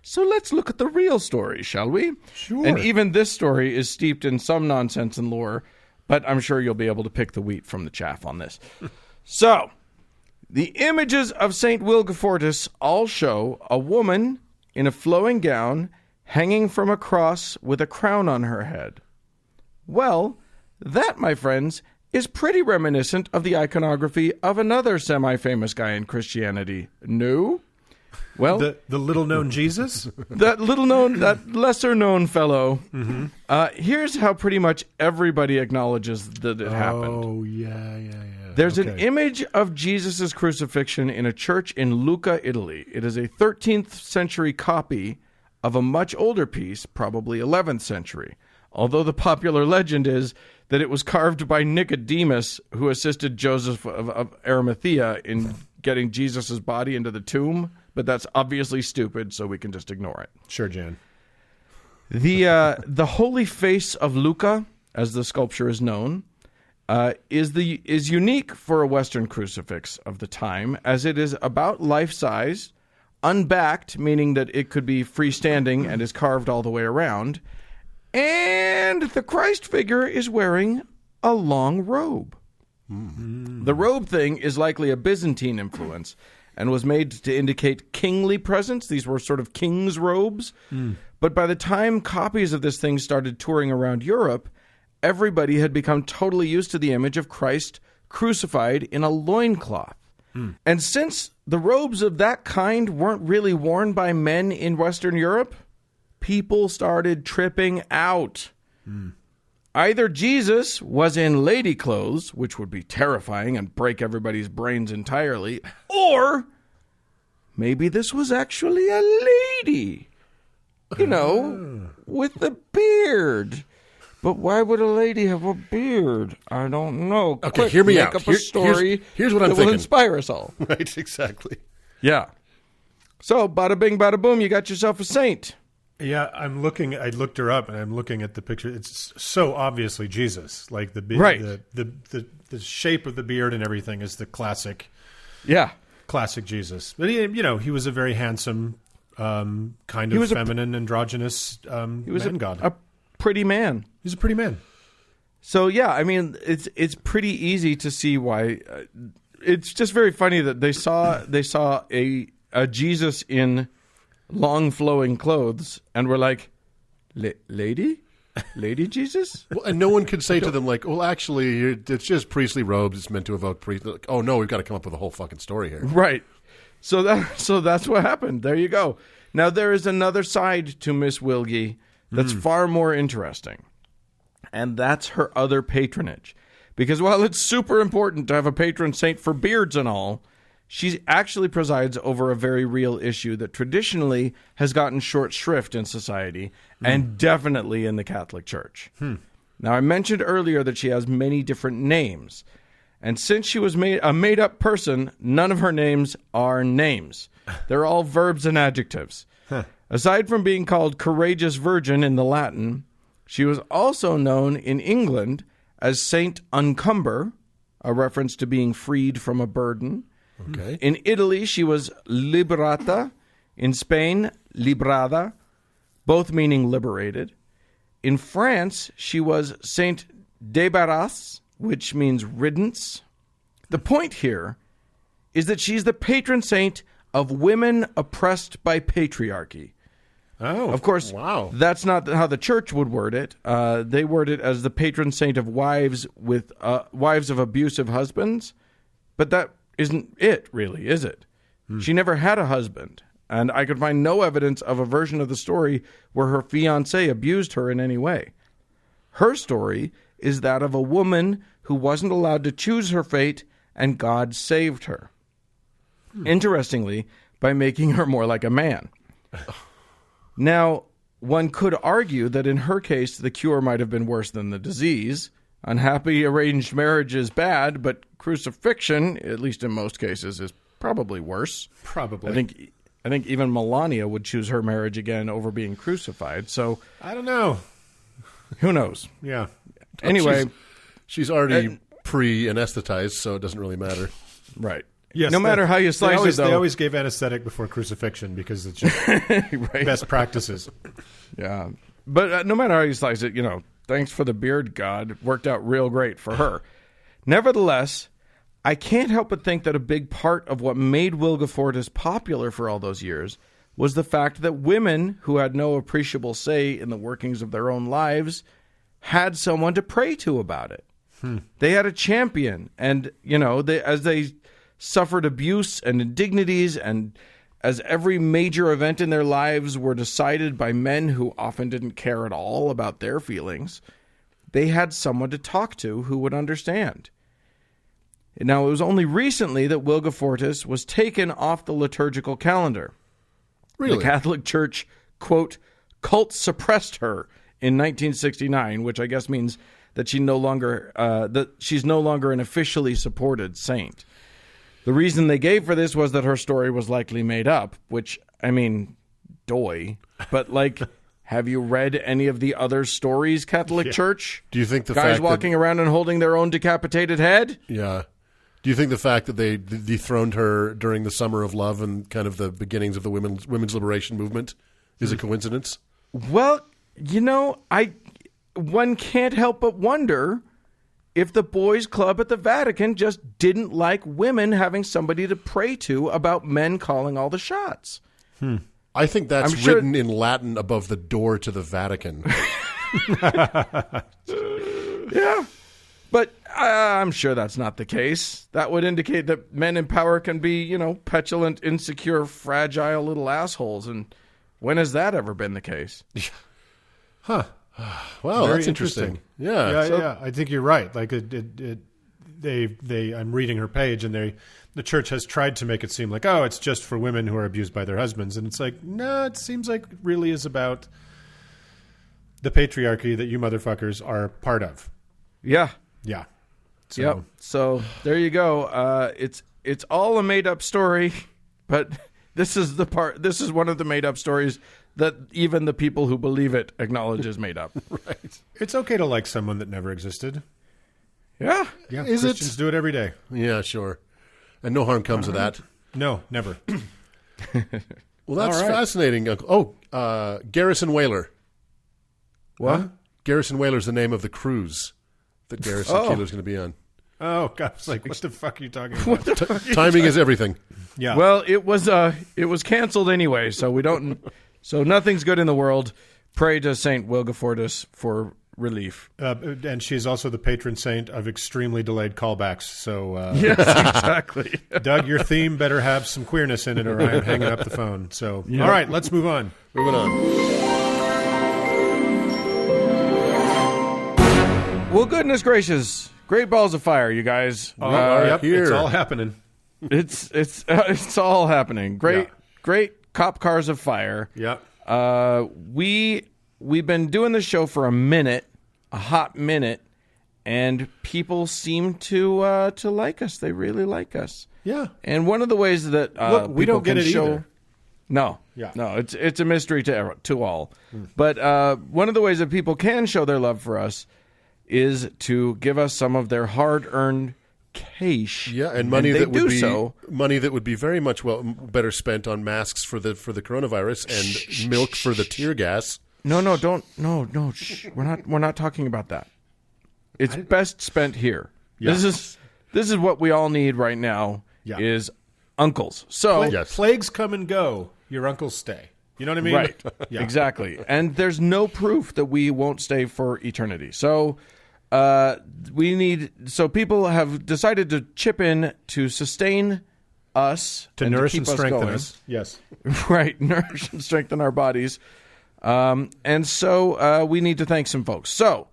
So let's look at the real story, shall we? Sure. And even this story is steeped in some nonsense and lore, but I'm sure you'll be able to pick the wheat from the chaff on this. So, the images of St. Wilgefortis all show a woman in a flowing gown hanging from a cross with a crown on her head. Well, that, my friends, is pretty reminiscent of the iconography of another semi-famous guy in Christianity. No? Well, The little-known Jesus? that lesser-known fellow. Here's how pretty much everybody acknowledges that it happened. Oh, yeah. There's an image of Jesus' crucifixion in a church in Lucca, Italy. It is a 13th century copy of a much older piece, probably 11th century. Although the popular legend is that it was carved by Nicodemus, who assisted Joseph of Arimathea in getting Jesus' body into the tomb. But that's obviously stupid, so we can just ignore it. Sure, Jan. The Holy Face of Lucca, as the sculpture is known, is unique for a Western crucifix of the time, as it is about life-size, unbacked, meaning that it could be freestanding and is carved all the way around, and the Christ figure is wearing a long robe. The robe thing is likely a Byzantine influence, and was made to indicate kingly presence. These were sort of king's robes. But by the time copies of this thing started touring around Europe, everybody had become totally used to the image of Christ crucified in a loincloth. And since the robes of that kind weren't really worn by men in Western Europe, people started tripping out. Either Jesus was in lady clothes, which would be terrifying and break everybody's brains entirely, or maybe this was actually a lady, with a beard. But why would a lady have a beard? I don't know. Okay, Quick, hear me make out. Up a story here's what I'm that thinking. will inspire us all. Right, exactly. Yeah. So, bada bing, bada boom, you got yourself a saint. Yeah, I looked her up, and I'm looking at the picture. It's so obviously Jesus. Like Right. the shape of the beard and everything is the classic Yeah. Jesus. But he was a very handsome, kind He of was feminine, androgynous He was man god. a pretty man. He's a pretty man. So yeah, I mean, it's pretty easy to see why. It's just very funny that they saw a Jesus in long flowing clothes and were like, lady Jesus. Well, and no one could say to them like, well, actually, it's just priestly robes. It's meant to evoke priest. Like, oh no, we've got to come up with a whole fucking story here. Right. So that's what happened. There you go. Now there is another side to Miss Wilgie that's far more interesting. And that's her other patronage. Because while it's super important to have a patron saint for beards and all, she actually presides over a very real issue that traditionally has gotten short shrift in society and definitely in the Catholic Church. Now, I mentioned earlier that she has many different names. And since she was a made-up person, none of her names are names. They're all verbs and adjectives. Aside from being called Courageous Virgin in the Latin, she was also known in England as Saint Uncumber, a reference to being freed from a burden. Okay. In Italy, she was Liberata. In Spain, Librada, both meaning liberated. In France, she was Saint Débarras, which means riddance. The point here is that she's the patron saint of women oppressed by patriarchy. Oh, Of course, wow. that's not how the church would word it. They word it as the patron saint of wives of abusive husbands. But that isn't it, really, is it? She never had a husband, and I could find no evidence of a version of the story where her fiancé abused her in any way. Her story is that of a woman who wasn't allowed to choose her fate, and God saved her. Interestingly, by making her more like a man. Now, one could argue that in her case, the cure might have been worse than the disease. Unhappy arranged marriage is bad, but crucifixion, at least in most cases, is probably worse. probably. I think even Melania would choose her marriage again over being crucified. So I don't know. who knows? Yeah. Anyway, She's already pre-anesthetized, so it doesn't really matter. right. Yes, No matter how you slice it, though. They always gave anesthetic before crucifixion because it's just Right. best practices. Yeah. But no matter how you slice it, thanks for the beard god. It worked out real great for her. Nevertheless, I can't help but think that a big part of what made Wilgefortis popular for all those years was the fact that women who had no appreciable say in the workings of their own lives had someone to pray to about it. They had a champion, and, as they suffered abuse and indignities, and as every major event in their lives were decided by men who often didn't care at all about their feelings, they had someone to talk to who would understand. Now, it was only recently that Wilgefortis was taken off the liturgical calendar. Really? The Catholic Church, quote, cult suppressed her in 1969, which I guess means that she's no longer an officially supported saint. The reason they gave for this was that her story was likely made up, which, I mean, doy. But, have you read any of the other stories, Catholic Church? Do you think the guys fact walking around and holding their own decapitated head? Yeah. Do you think the fact that they dethroned her during the Summer of Love and kind of the beginnings of the women's liberation movement is a coincidence? Well, one can't help but wonder if the boys' club at the Vatican just didn't like women having somebody to pray to about men calling all the shots. I think that's I'm sure- written in Latin above the door to the Vatican. Yeah. But I'm sure that's not the case. That would indicate that men in power can be, petulant, insecure, fragile little assholes. And when has that ever been the case? Huh. Well, Very that's interesting. Yeah. Yeah. I think you're right. Like I'm reading her page, and the church has tried to make it seem like, oh, it's just for women who are abused by their husbands, and it's like, no, it seems like it really is about the patriarchy that you motherfuckers are part of. Yeah. Yeah. So, Yep. So there you go. It's all a made up story, but this is one of the made up stories that even the people who believe it acknowledge is made up. Right. it's okay to like someone that never existed. Yeah. Yeah. Is Christians do it every day. Yeah, sure. And no harm comes of that. No, never. Well, that's All right. fascinating. Garrison Whaler. What? Huh? Garrison Whaler is the name of the cruise that Garrison Keillor is going to be on. Oh, God. I was like, what the fuck are you talking about? Timing is everything. Yeah. Well, it was canceled anyway, so we don't. So nothing's good in the world. Pray to Saint Wilgefortis for relief. And she's also the patron saint of extremely delayed callbacks. So, Yes, exactly. Doug, your theme better have some queerness in it, or I'm hanging up the phone. So, all right, let's move on. Moving on. Well, goodness gracious, great balls of fire, you guys. Yep, here. it's all happening. It's all happening. Great cop cars of fire. Yep. We've been doing the show for a hot minute, and people seem to like us. They really like us. Yeah. And one of the ways that Look, we people don't get can it show, either. No, Yeah. no, it's a mystery to all. But one of the ways that people can show their love for us is to give us some of their hard-earned cash. Yeah, and money they that would do be so. money that would be very much better spent on masks for the coronavirus and milk for the tear gas. No, don't. No. Shh. We're not talking about that. It's best spent here. Yeah. This is what we all need right now. Yeah. Is uncles. So Yes. Plagues come and go. Your uncles stay. You know what I mean? right, Yeah. exactly. And there's no proof that we won't stay for eternity. So people have decided to chip in to sustain us, To and nourish keep and strengthen going. us. Yes. Right, nourish and strengthen our bodies. And so we need to thank some folks. So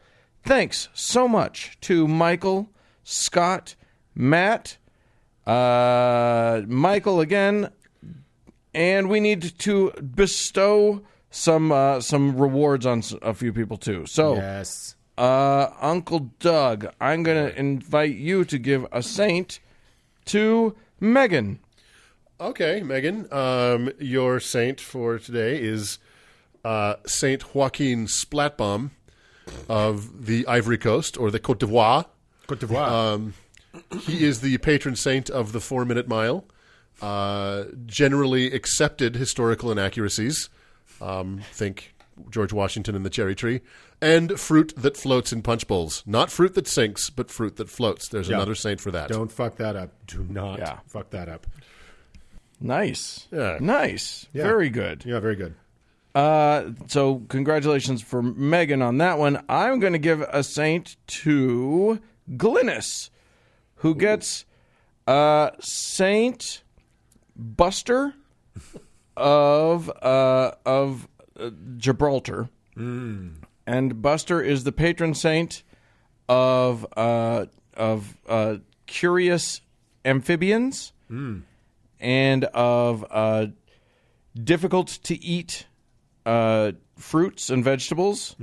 thanks so much to Michael, Scott, Matt, Michael again, and we need to bestow some rewards on a few people too. So Yes. Uncle Doug, I'm going to invite you to give a saint to Megan. Okay, Megan. Your saint for today is Saint Joaquin Splatbaum of the Ivory Coast, or the Côte d'Ivoire. Côte d'Ivoire. He is the patron saint of the 4-minute mile. Generally accepted historical inaccuracies. Think George Washington and the cherry tree. And fruit that floats in punch bowls. Not fruit that sinks, but fruit that floats. There's another saint for that. Don't fuck that up. Do not Yeah. fuck that up. Nice. Yeah. Nice. Yeah. Very good. Yeah, very good. So congratulations for Megan on that one. I'm going to give a saint to Glynis, who gets Saint Buster of Gibraltar. And Buster is the patron saint of curious amphibians and of difficult to eat fruits and vegetables.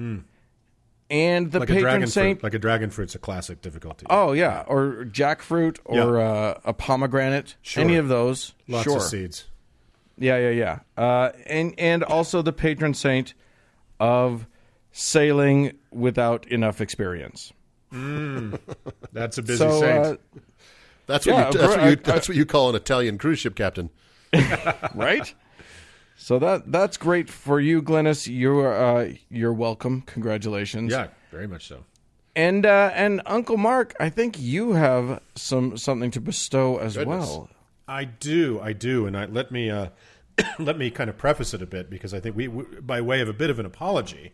And the Like a patron dragon saint. fruit. Like a dragon fruit's a classic difficulty. Oh yeah, or jackfruit, or a pomegranate. Sure. Any of those. Lots sure. of seeds. Yeah. And also the patron saint of sailing without enough experience. That's a busy So, saint. That's Yeah, that's what you call an Italian cruise ship captain. right? So that's great for you, Glynis. You're welcome. Congratulations. Yeah, very much so. And Uncle Mark, I think you have something to bestow as well. I do, and let me kind of preface it a bit, because I think we by way of a bit of an apology,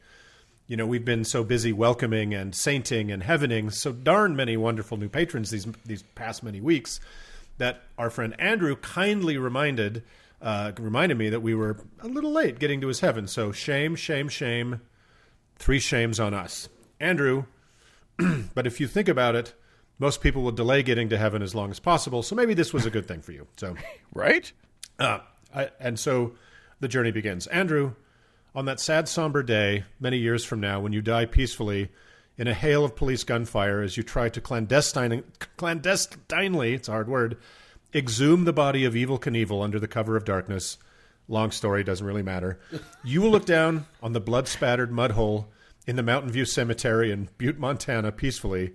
we've been so busy welcoming and sainting and heavening so darn many wonderful new patrons these past many weeks that our friend Andrew kindly reminded me that we were a little late getting to his heaven. So shame, shame, shame. 3 shames on us. Andrew, but if you think about it, most people will delay getting to heaven as long as possible, so maybe this was a good thing for you. So, Right? And so the journey begins. Andrew, on that sad, somber day, many years from now, when you die peacefully in a hail of police gunfire as you try to clandestinely, it's a hard word, exhume the body of Evel Knievel under the cover of darkness, long story, doesn't really matter, you will look down on the blood-spattered mud hole in the Mountain View Cemetery in Butte, Montana, peacefully,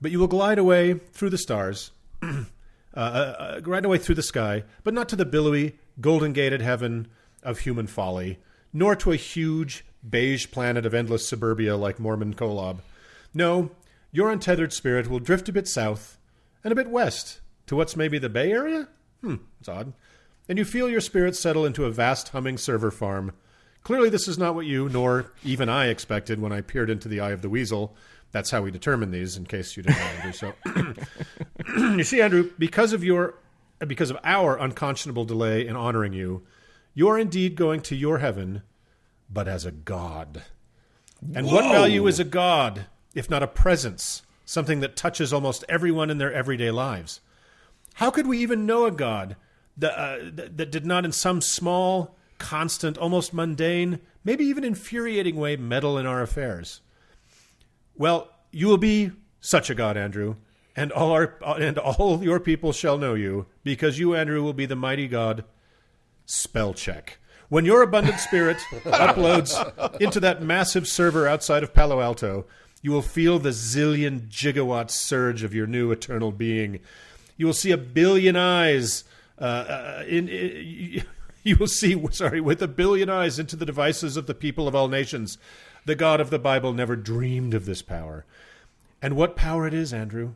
but you will glide away through the stars, glide away through the sky, but not to the billowy, golden-gated heaven of human folly, nor to a huge, beige planet of endless suburbia like Mormon Kolob. No, your untethered spirit will drift a bit south and a bit west to what's maybe the Bay Area? It's odd. And you feel your spirit settle into a vast humming server farm. Clearly this is not what you, nor even I, expected when I peered into the eye of the weasel. That's how we determine these, in case you didn't know, Andrew. So, you see, Andrew, because of our unconscionable delay in honoring you, you are indeed going to your heaven, but as a god. And what value is a god, if not a presence, something that touches almost everyone in their everyday lives? How could we even know a god that did not in some small, constant, almost mundane, maybe even infuriating way meddle in our affairs? Well, you will be such a god, Andrew, and all your people shall know you, because you, Andrew, will be the mighty god spell check. When your abundant spirit uploads into that massive server outside of Palo Alto, you will feel the zillion gigawatt surge of your new eternal being. You will see a billion eyes you will see, with a billion eyes into the devices of the people of all nations. The God of the Bible never dreamed of this power. And what power it is, Andrew.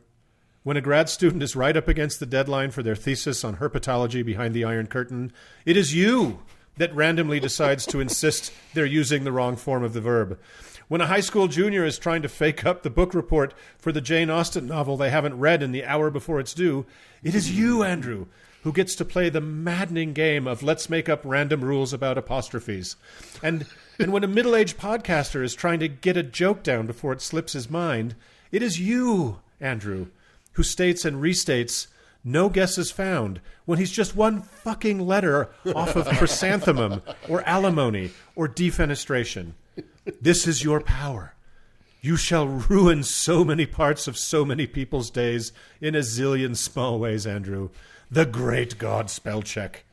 When a grad student is right up against the deadline for their thesis on herpetology behind the Iron Curtain, it is you that randomly decides to insist they're using the wrong form of the verb. When a high school junior is trying to fake up the book report for the Jane Austen novel they haven't read in the hour before it's due, it is you, Andrew, who gets to play the maddening game of let's make up random rules about apostrophes. And when a middle-aged podcaster is trying to get a joke down before it slips his mind, it is you, Andrew, who states and restates no guesses found when he's just one fucking letter off of chrysanthemum or alimony or defenestration. This is your power. You shall ruin so many parts of so many people's days in a zillion small ways, Andrew. The great God spell check.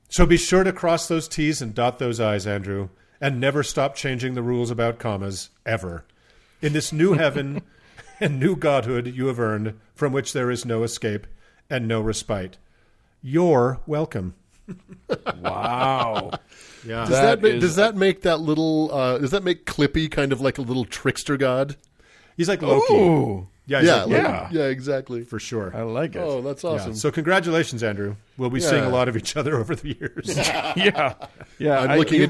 So be sure to cross those T's and dot those I's, Andrew, and never stop changing the rules about commas, ever. In this new heaven and new godhood you have earned, from which there is no escape and no respite. You're welcome. Wow. Yeah. Does that make Clippy kind of like a little trickster god? He's like Loki. Ooh. Yeah, he's like Loki, yeah, exactly. for sure. I like it. Oh, that's awesome. Yeah. So congratulations, Andrew. We'll be seeing a lot of each other over the years. Yeah. I'm looking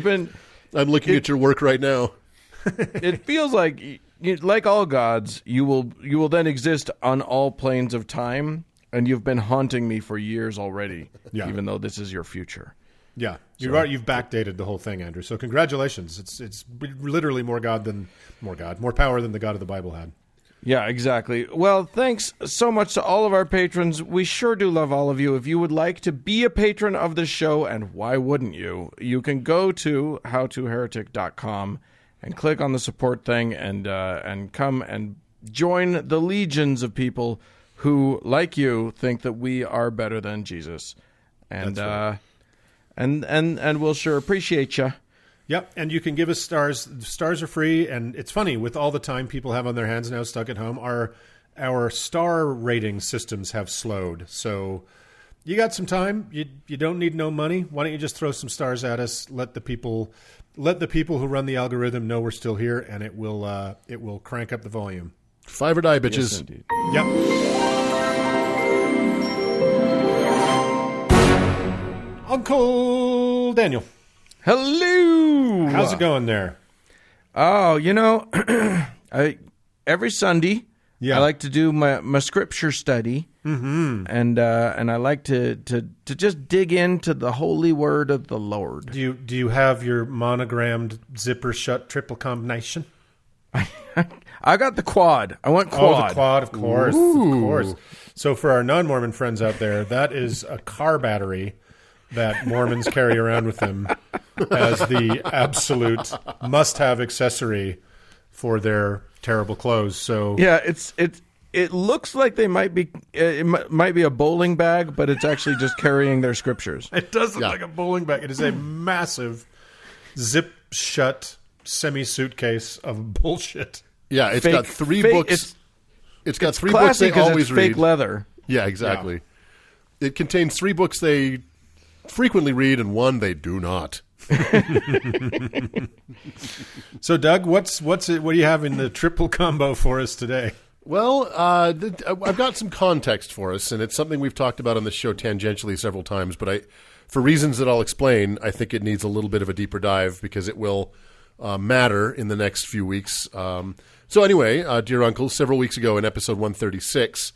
at your work right now. It feels like, like all gods, you will then exist on all planes of time, and you've been haunting me for years already, even though this is your future. Yeah, you've backdated the whole thing, Andrew. So congratulations. It's literally more power than the God of the Bible had. Yeah, exactly. Well, thanks so much to all of our patrons. We sure do love all of you. If you would like to be a patron of the show, and why wouldn't you, you can go to howtoheretic.com and click on the support thing and come and join the legions of people who, like you, think that we are better than Jesus. And That's right. and we'll sure appreciate you. Yep, and you can give us stars. Stars are free, and it's funny, with all the time people have on their hands now stuck at home, our star rating systems have slowed. So you got some time. You don't need no money. Why don't you just throw some stars at us? Let the people who run the algorithm know we're still here, and it will crank up the volume. 5 or die, bitches. Yes, indeed. Yep. Uncle Daniel. Hello. How's it going there? Oh, every Sunday, Yeah. I like to do my scripture study, and I like to just dig into the holy word of the Lord. Do you have your monogrammed zipper shut triple combination? I got the quad. I want Oh, quad. the quad, of course, Ooh. of course. So for our non-Mormon friends out there, that is a car battery that Mormons carry around with them as the absolute must-have accessory for their terrible clothes. So Yeah, it looks like they might be might be a bowling bag, but it's actually just carrying their scriptures. it does look Yeah. like a bowling bag. It is a massive zip-shut semi-suitcase of bullshit. Yeah, it's Fake- got three fake- books. It's got three books Classy they 'cause always it's read. fake leather. Yeah, exactly. It contains 3 books they frequently read and 1 they do not. So, Doug, what do you have in the triple combo for us today? Well, I've got some context for us, and it's something we've talked about on the show tangentially several times, but for reasons that I'll explain, I think it needs a little bit of a deeper dive because it will matter in the next few weeks. So anyway, dear uncle, several weeks ago in episode 136,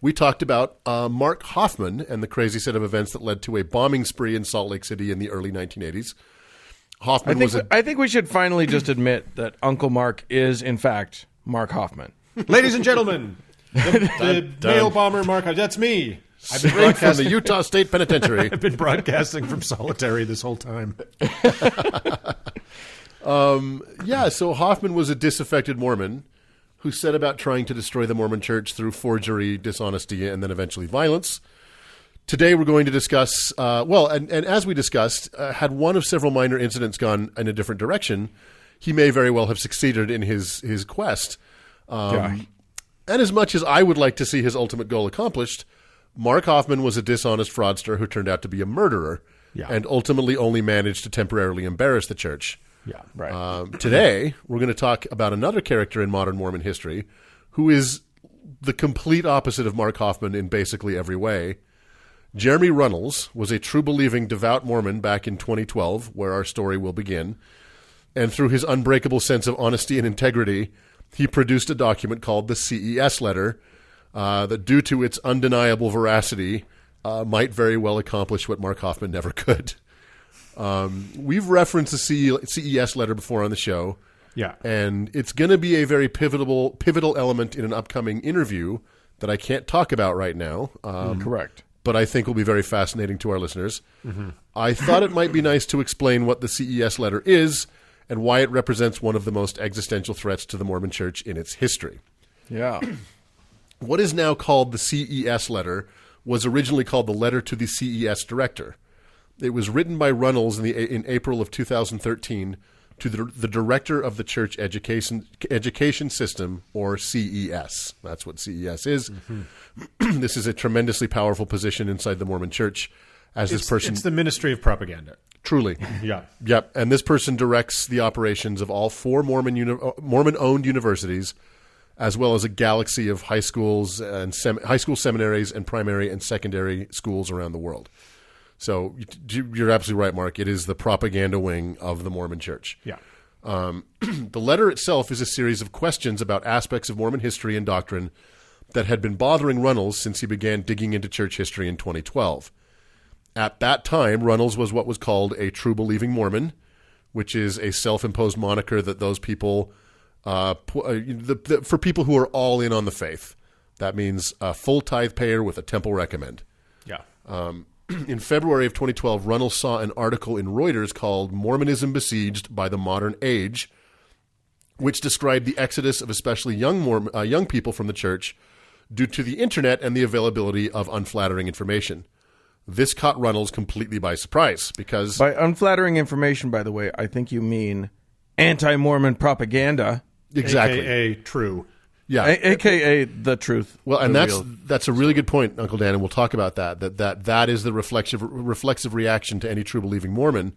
we talked about Mark Hoffman and the crazy set of events that led to a bombing spree in Salt Lake City in the early 1980s. Hoffman I think we should finally just admit that Uncle Mark is, in fact, Mark Hoffman. Ladies and gentlemen, the mail bomber Mark. That's me. I've been straight from the broadcasting. Utah State Penitentiary. I've been broadcasting from solitary this whole time. Yeah, so Hoffman was a disaffected Mormon who set about trying to destroy the Mormon Church through forgery, dishonesty, and then eventually violence. Today we're going to discuss, and as we discussed, had one of several minor incidents gone in a different direction, he may very well have succeeded in his quest. And as much as I would like to see his ultimate goal accomplished, Mark Hoffman was a dishonest fraudster who turned out to be a murderer and ultimately only managed to temporarily embarrass the church. Yeah, Right. Today, we're going to talk about another character in modern Mormon history who is the complete opposite of Mark Hoffman in basically every way. Jeremy Runnels was a true-believing devout Mormon back in 2012, where our story will begin. And through his unbreakable sense of honesty and integrity, he produced a document called the CES Letter that, due to its undeniable veracity, might very well accomplish what Mark Hoffman never could. We've referenced the CES Letter before on the show. Yeah. And it's going to be a very pivotal element in an upcoming interview that I can't talk about right now. Correct. But I think will be very fascinating to our listeners. I thought it might be nice to explain what the CES Letter is and why it represents one of the most existential threats to the Mormon Church in its history. Yeah. What is now called the CES Letter was originally called the Letter to the CES Director. It was written by Runnels in April of 2013 to the Director of the Church Education System, or CES. That's what CES is. This is a tremendously powerful position inside the Mormon Church. This person, it's the Ministry of Propaganda. truly, Yeah. yep. And this person directs the operations of all 4 Mormon-owned universities, as well as a galaxy of high schools and high school seminaries and primary and secondary schools around the world. So you're absolutely right, Mark. It is the propaganda wing of the Mormon Church. Yeah. The letter itself is a series of questions about aspects of Mormon history and doctrine that had been bothering Runnels since he began digging into church history in 2012. At that time, Runnels was what was called a true believing Mormon, which is a self-imposed moniker that those people, for people who are all in on the faith. That means a full tithe payer with a temple recommend. Yeah. In February of 2012, Runnels saw an article in Reuters called Mormonism Besieged by the Modern Age, which described the exodus of especially young people from the church due to the internet and the availability of unflattering information. This caught Runnels completely by surprise because... By unflattering information, by the way, I think you mean anti-Mormon propaganda. Exactly. AKA true. Yeah. AKA the truth. Well, and revealed. that's a really good point, Uncle Dan, and we'll talk about that. That is the reflexive reaction to any true believing Mormon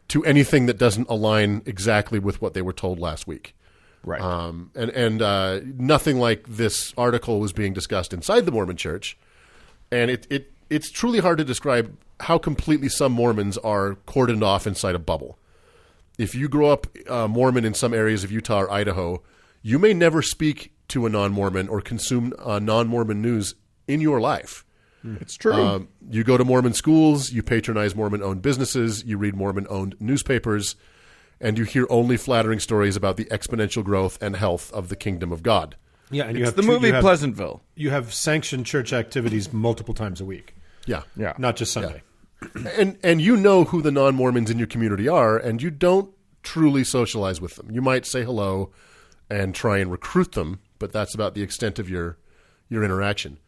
to anything that doesn't align exactly with what they were told last week. Right. And nothing like this article was being discussed inside the Mormon Church, and it's truly hard to describe how completely some Mormons are cordoned off inside a bubble. if you grow up Mormon in some areas of Utah or Idaho, you may never speak to a non-Mormon or consume non-Mormon news in your life. It's true. You go to Mormon schools, you patronize Mormon-owned businesses, you read Mormon-owned newspapers, and you hear only flattering stories about the exponential growth and health of the kingdom of God. Yeah, and it's the movie Pleasantville. You have sanctioned church activities multiple times a week. Yeah. Not just Sunday. Yeah. And you know who the non-Mormons in your community are, and you don't truly socialize with them. You might say hello and try and recruit them, but that's about the extent of your interaction.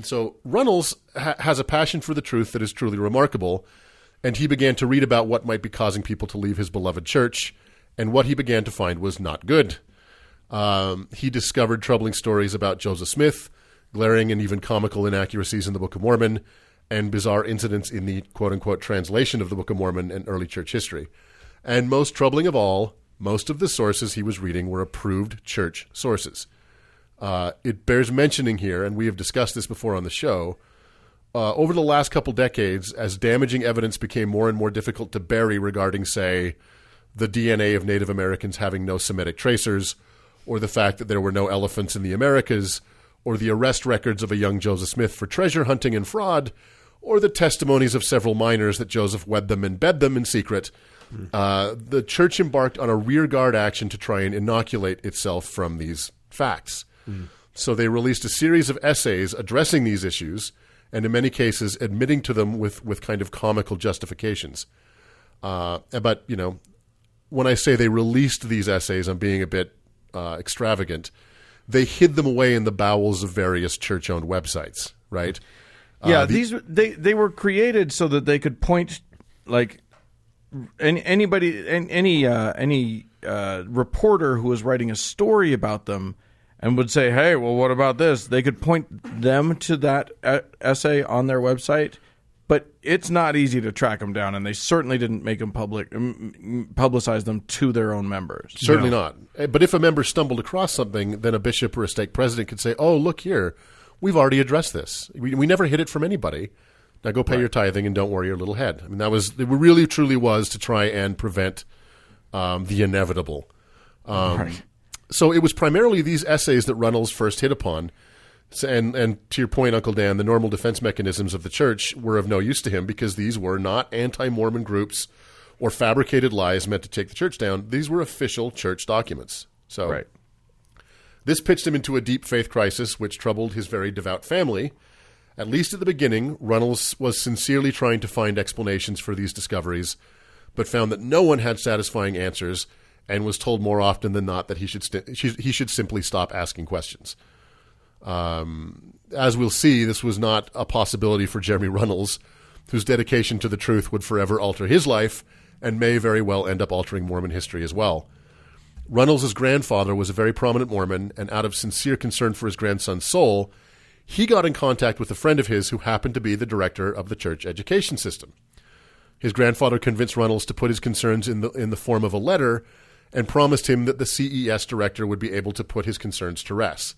So Runnels has a passion for the truth that is truly remarkable, and he began to read about what might be causing people to leave his beloved church, and what he began to find was not good. He discovered troubling stories about Joseph Smith, glaring and even comical inaccuracies in the Book of Mormon, and bizarre incidents in the quote-unquote translation of the Book of Mormon and early church history. And most troubling of all, most of the sources he was reading were approved church sources. It bears mentioning here, and we have discussed this before on the show, over the last couple decades, as damaging evidence became more and more difficult to bury regarding, say, the DNA of Native Americans having no Semitic tracers, or the fact that there were no elephants in the Americas, or the arrest records of a young Joseph Smith for treasure hunting and fraud, or the testimonies of several miners that Joseph wed them and bed them in secret, the church embarked on a rearguard action to try and inoculate itself from these facts. So they released a series of essays addressing these issues, and in many cases admitting to them with kind of comical justifications. But, you know, when I say they released these essays, I'm being a bit extravagant. They hid them away in the bowels of various church-owned websites, right? Yeah, they were created so that they could point, like, any reporter who was writing a story about them and would say, hey, well, what about this? They could point them to that essay on their website, but it's not easy to track them down, and they certainly didn't make them publicize them to their own members. Certainly not. But if a member stumbled across something, then a bishop or a stake president could say, oh, look here, we've already addressed this. We never hid it from anybody. Now go pay your tithing and don't worry your little head. I mean, it really truly was to try and prevent the inevitable. Right. So it was primarily these essays that Runnels first hit upon. And to your point, Uncle Dan, the normal defense mechanisms of the church were of no use to him because these were not anti-Mormon groups or fabricated lies meant to take the church down. These were official church documents. So this pitched him into a deep faith crisis, which troubled his very devout family. At least at the beginning, Runnels was sincerely trying to find explanations for these discoveries, but found that no one had satisfying answers, and was told more often than not that he should simply stop asking questions. As we'll see, this was not a possibility for Jeremy Runnels, whose dedication to the truth would forever alter his life and may very well end up altering Mormon history as well. Runnels' grandfather was a very prominent Mormon, and out of sincere concern for his grandson's soul, he got in contact with a friend of his who happened to be the director of the church education system. His grandfather convinced Runnels to put his concerns in the form of a letter and promised him that the CES director would be able to put his concerns to rest.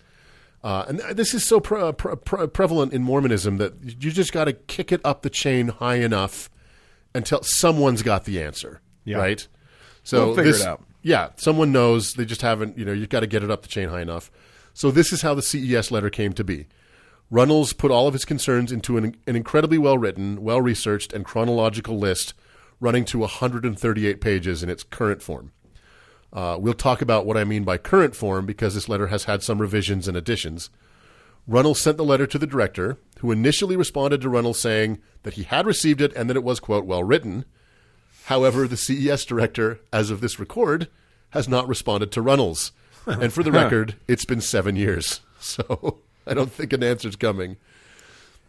And this is so prevalent in Mormonism that you just got to kick it up the chain high enough until someone's got the answer, right? So we'll figure it out. Yeah, someone knows. They just haven't, you've got to get it up the chain high enough. So this is how the CES letter came to be. Runnels put all of his concerns into an incredibly well-written, well-researched, and chronological list running to 138 pages in its current form. We'll talk about what I mean by current form because this letter has had some revisions and additions. Runnels sent the letter to the director, who initially responded to Runnels saying that he had received it and that it was, quote, well written. However, the CES director, as of this record, has not responded to Runnels. And for the record, it's been 7 years. So I don't think an answer's coming.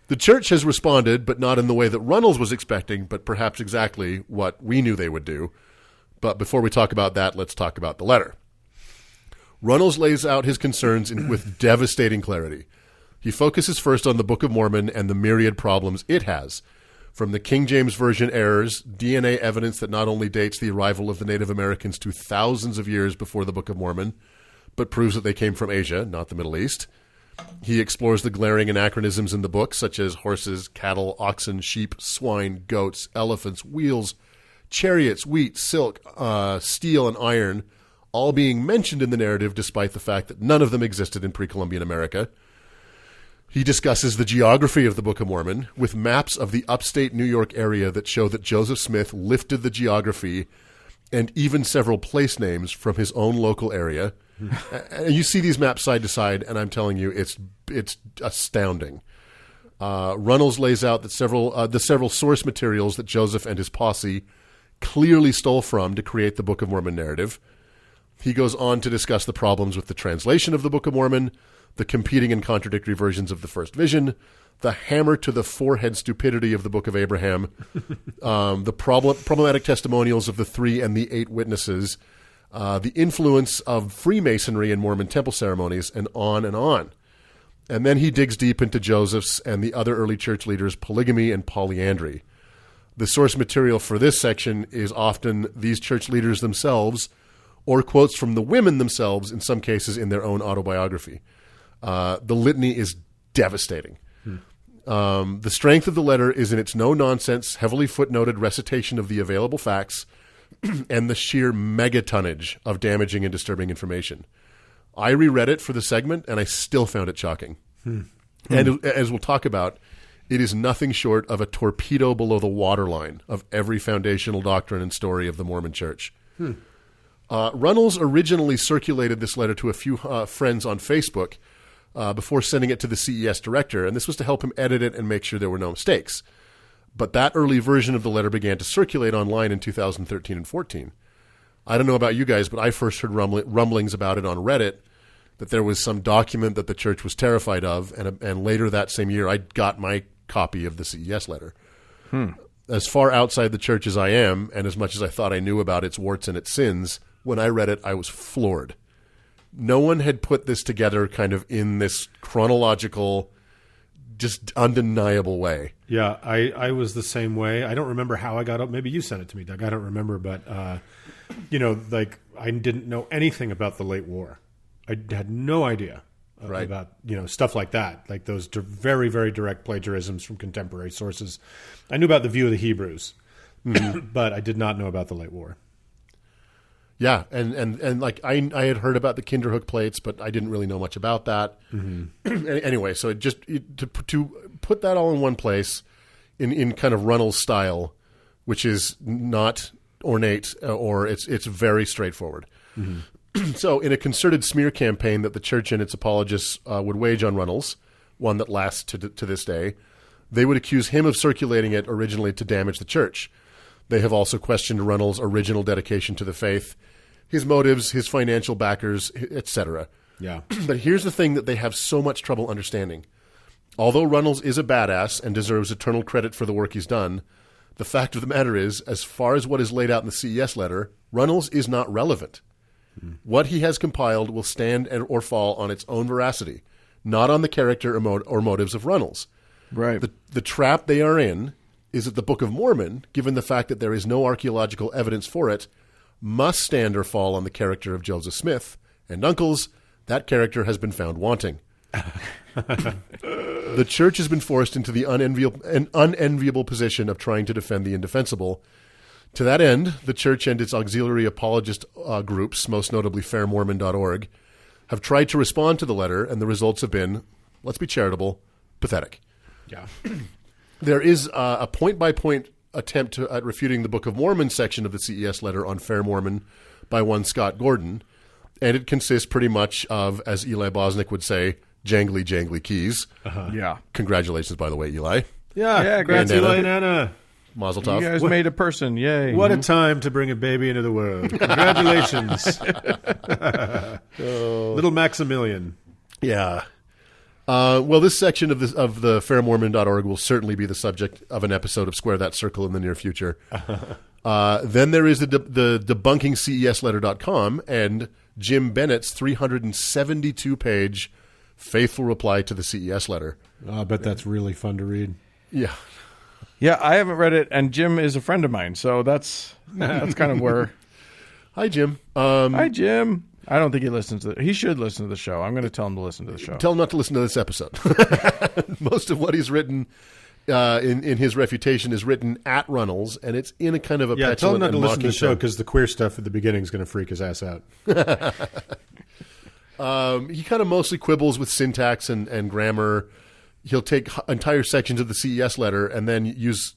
The church has responded, but not in the way that Runnels was expecting, but perhaps exactly what we knew they would do. But before we talk about that, let's talk about the letter. Runnels lays out his concerns with devastating clarity. He focuses first on the Book of Mormon and the myriad problems it has, from the King James Version errors, DNA evidence that not only dates the arrival of the Native Americans to thousands of years before the Book of Mormon, but proves that they came from Asia, not the Middle East. He explores the glaring anachronisms in the book, such as horses, cattle, oxen, sheep, swine, goats, elephants, wheels, chariots, wheat, silk, steel, and iron all being mentioned in the narrative despite the fact that none of them existed in pre-Columbian America. He discusses the geography of the Book of Mormon with maps of the upstate New York area that show that Joseph Smith lifted the geography and even several place names from his own local area. And you see these maps side to side, and I'm telling you, it's astounding. Runnels lays out that the several source materials that Joseph and his posse clearly stole from to create the Book of Mormon narrative. He goes on to discuss the problems with the translation of the Book of Mormon, the competing and contradictory versions of the first vision, the hammer to the forehead stupidity of the Book of Abraham, the problematic testimonials of the 3 and the 8 witnesses, the influence of Freemasonry in Mormon temple ceremonies, and on and on. And then he digs deep into Joseph's and the other early church leaders' polygamy and polyandry. The source material for this section is often these church leaders themselves, or quotes from the women themselves, in some cases in their own autobiography. The litany is devastating. The strength of the letter is in its no-nonsense, heavily footnoted recitation of the available facts and the sheer megatonnage of damaging and disturbing information. I reread it for the segment, and I still found it shocking. And as we'll talk about, it is nothing short of a torpedo below the waterline of every foundational doctrine and story of the Mormon Church. Runnels originally circulated this letter to a few friends on Facebook before sending it to the CES director, and this was to help him edit it and make sure there were no mistakes. But that early version of the letter began to circulate online in 2013 and 14. I don't know about you guys, but I first heard rumblings about it on Reddit, that there was some document that the church was terrified of, and later that same year I got my copy of the CES letter. As far outside the church as I am, and as much as I thought I knew about its warts and its sins, when I read it, I was floored. No one had put this together kind of in this chronological, just undeniable way. Yeah, I was the same way. I don't remember how I got up. Maybe you sent it to me, Doug. I don't remember, but like I didn't know anything about the late war. I had no idea about stuff like that, like those very, very direct plagiarisms from contemporary sources. I knew about the view of the Hebrews, but I did not know about the late war. Yeah, and like I had heard about the Kinderhook plates, but I didn't really know much about that. Anyway, so to put that all in one place, in kind of Runnels style, which is not ornate or it's very straightforward. So, in a concerted smear campaign that the church and its apologists would wage on Runnels, one that lasts to this day, they would accuse him of circulating it originally to damage the church. They have also questioned Runnels' original dedication to the faith, his motives, his financial backers, etc. Yeah. But here's the thing that they have so much trouble understanding. Although Runnels is a badass and deserves eternal credit for the work he's done, the fact of the matter is, as far as what is laid out in the CES letter, Runnels is not relevant. What he has compiled will stand or fall on its own veracity, not on the character or motives of Runnels. Right. The trap they are in is that the Book of Mormon, given the fact that there is no archaeological evidence for it, must stand or fall on the character of Joseph Smith, and uncles, that character has been found wanting. The church has been forced into the unenviable position of trying to defend the indefensible. To that end, the church and its auxiliary apologist groups, most notably fairmormon.org, have tried to respond to the letter, and the results have been, let's be charitable, pathetic. Yeah. There is a point-by-point attempt at refuting the Book of Mormon section of the CES letter on Fair Mormon by one Scott Gordon, and it consists pretty much of, as Eli Bosnick would say, jangly, jangly keys. Yeah. Congratulations, by the way, Eli. Yeah, congrats, Eli and Anna. Mazel tov. You guys made a person. Yay. What a time to bring a baby into the world. Congratulations. Little Maximilian. Yeah. Well, this section of the fairmormon.org will certainly be the subject of an episode of Square That Circle in the near future. Then there is the debunkingcesletter.com and Jim Bennett's 372-page faithful reply to the CES letter. I bet that's really fun to read. Yeah. Yeah, I haven't read it, and Jim is a friend of mine, so that's kind of where. Hi, Jim. Hi, Jim. I don't think he listens to it. He should listen to the show. I'm going to tell him to listen to the show. Tell him not to listen to this episode. Most of what he's written in his refutation is written at Runnels, and it's in a kind of a Yeah, tell him petulant not to and listen to mocking the show tone. because the queer stuff at the beginning is going to freak his ass out. He kind of mostly quibbles with syntax and grammar. He'll take entire sections of the CES letter and then use,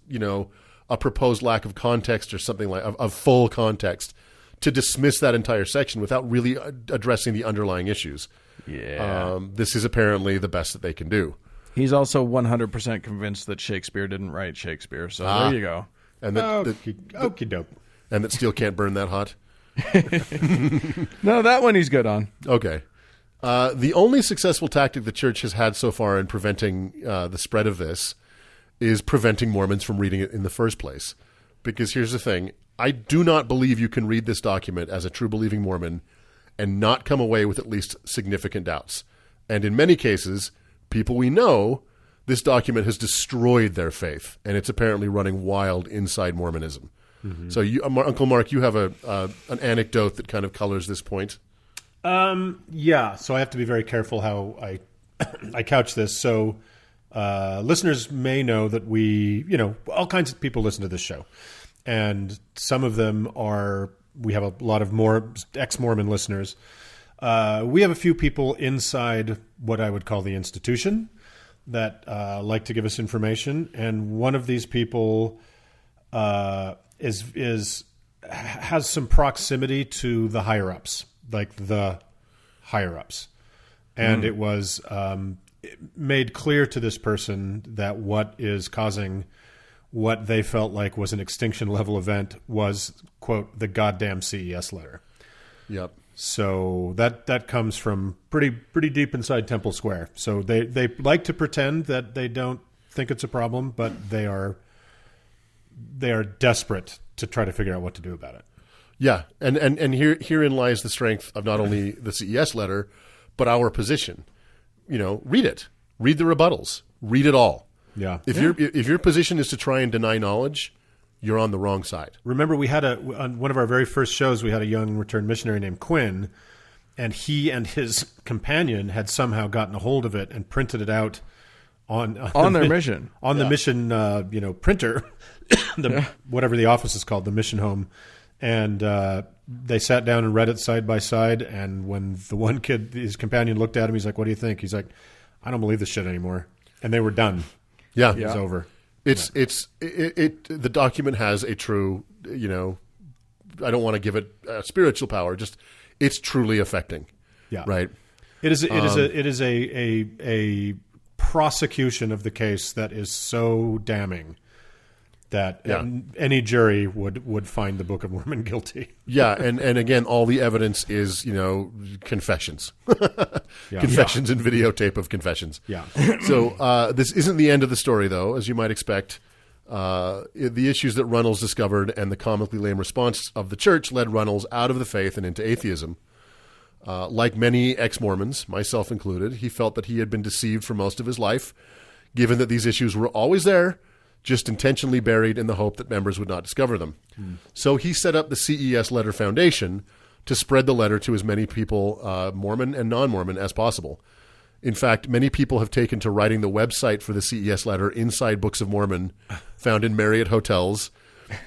a proposed lack of context or something like of full context to dismiss that entire section without really addressing the underlying issues. Yeah. This is apparently the best that they can do. He's also 100% convinced that Shakespeare didn't write Shakespeare. So there you go. And that, Okie doke. and that steel can't burn that hot. No, that one he's good on. Okay. The only successful tactic the church has had so far in preventing the spread of this is preventing Mormons from reading it in the first place. Because here's the thing. I do not believe you can read this document as a true believing Mormon and not come away with at least significant doubts. And in many cases, people we know, this document has destroyed their faith, and it's apparently running wild inside Mormonism. Mm-hmm. So, Uncle Mark, you have an anecdote that kind of colors this point. Yeah, so I have to be very careful how I couch this. So listeners may know that all kinds of people listen to this show. And some of them we have a lot of more ex-Mormon listeners. We have a few people inside what I would call the institution that like to give us information. And one of these people has some proximity to the higher-ups. Like the higher-ups. And it was made clear to this person that what is causing what they felt like was an extinction-level event was, quote, the goddamn CES letter. Yep. So that comes from pretty deep inside Temple Square. So they like to pretend that they don't think it's a problem, but they are desperate to try to figure out what to do about it. Yeah, and herein lies the strength of not only the CES letter, but our position. Read it. Read the rebuttals. Read it all. Yeah. If your position is to try and deny knowledge, you're on the wrong side. Remember, we had on one of our very first shows, we had a young returned missionary named Quinn, and he and his companion had somehow gotten a hold of it and printed it out on their mission. On the mission, printer, whatever the office is called, the mission home. And they sat down and read it side by side. And when the one kid, his companion, looked at him, he's like, "What do you think?" He's like, "I don't believe this shit anymore." And they were done. Yeah, it was over. The document has a true, I don't want to give it spiritual power. Just it's truly affecting. Yeah, right. It is a prosecution of the case that is so damning that any jury would find the Book of Mormon guilty. Yeah, and again, all the evidence is, confessions. Confessions and videotape of confessions. Yeah. So this isn't the end of the story, though, as you might expect. The issues that Runnels discovered and the comically lame response of the church led Runnels out of the faith and into atheism. Like many ex-Mormons, myself included, he felt that he had been deceived for most of his life, given that these issues were always there, just intentionally buried in the hope that members would not discover them. So he set up the CES Letter Foundation to spread the letter to as many people, Mormon and non-Mormon, as possible. In fact, many people have taken to writing the website for the CES Letter inside Books of Mormon found in Marriott hotels,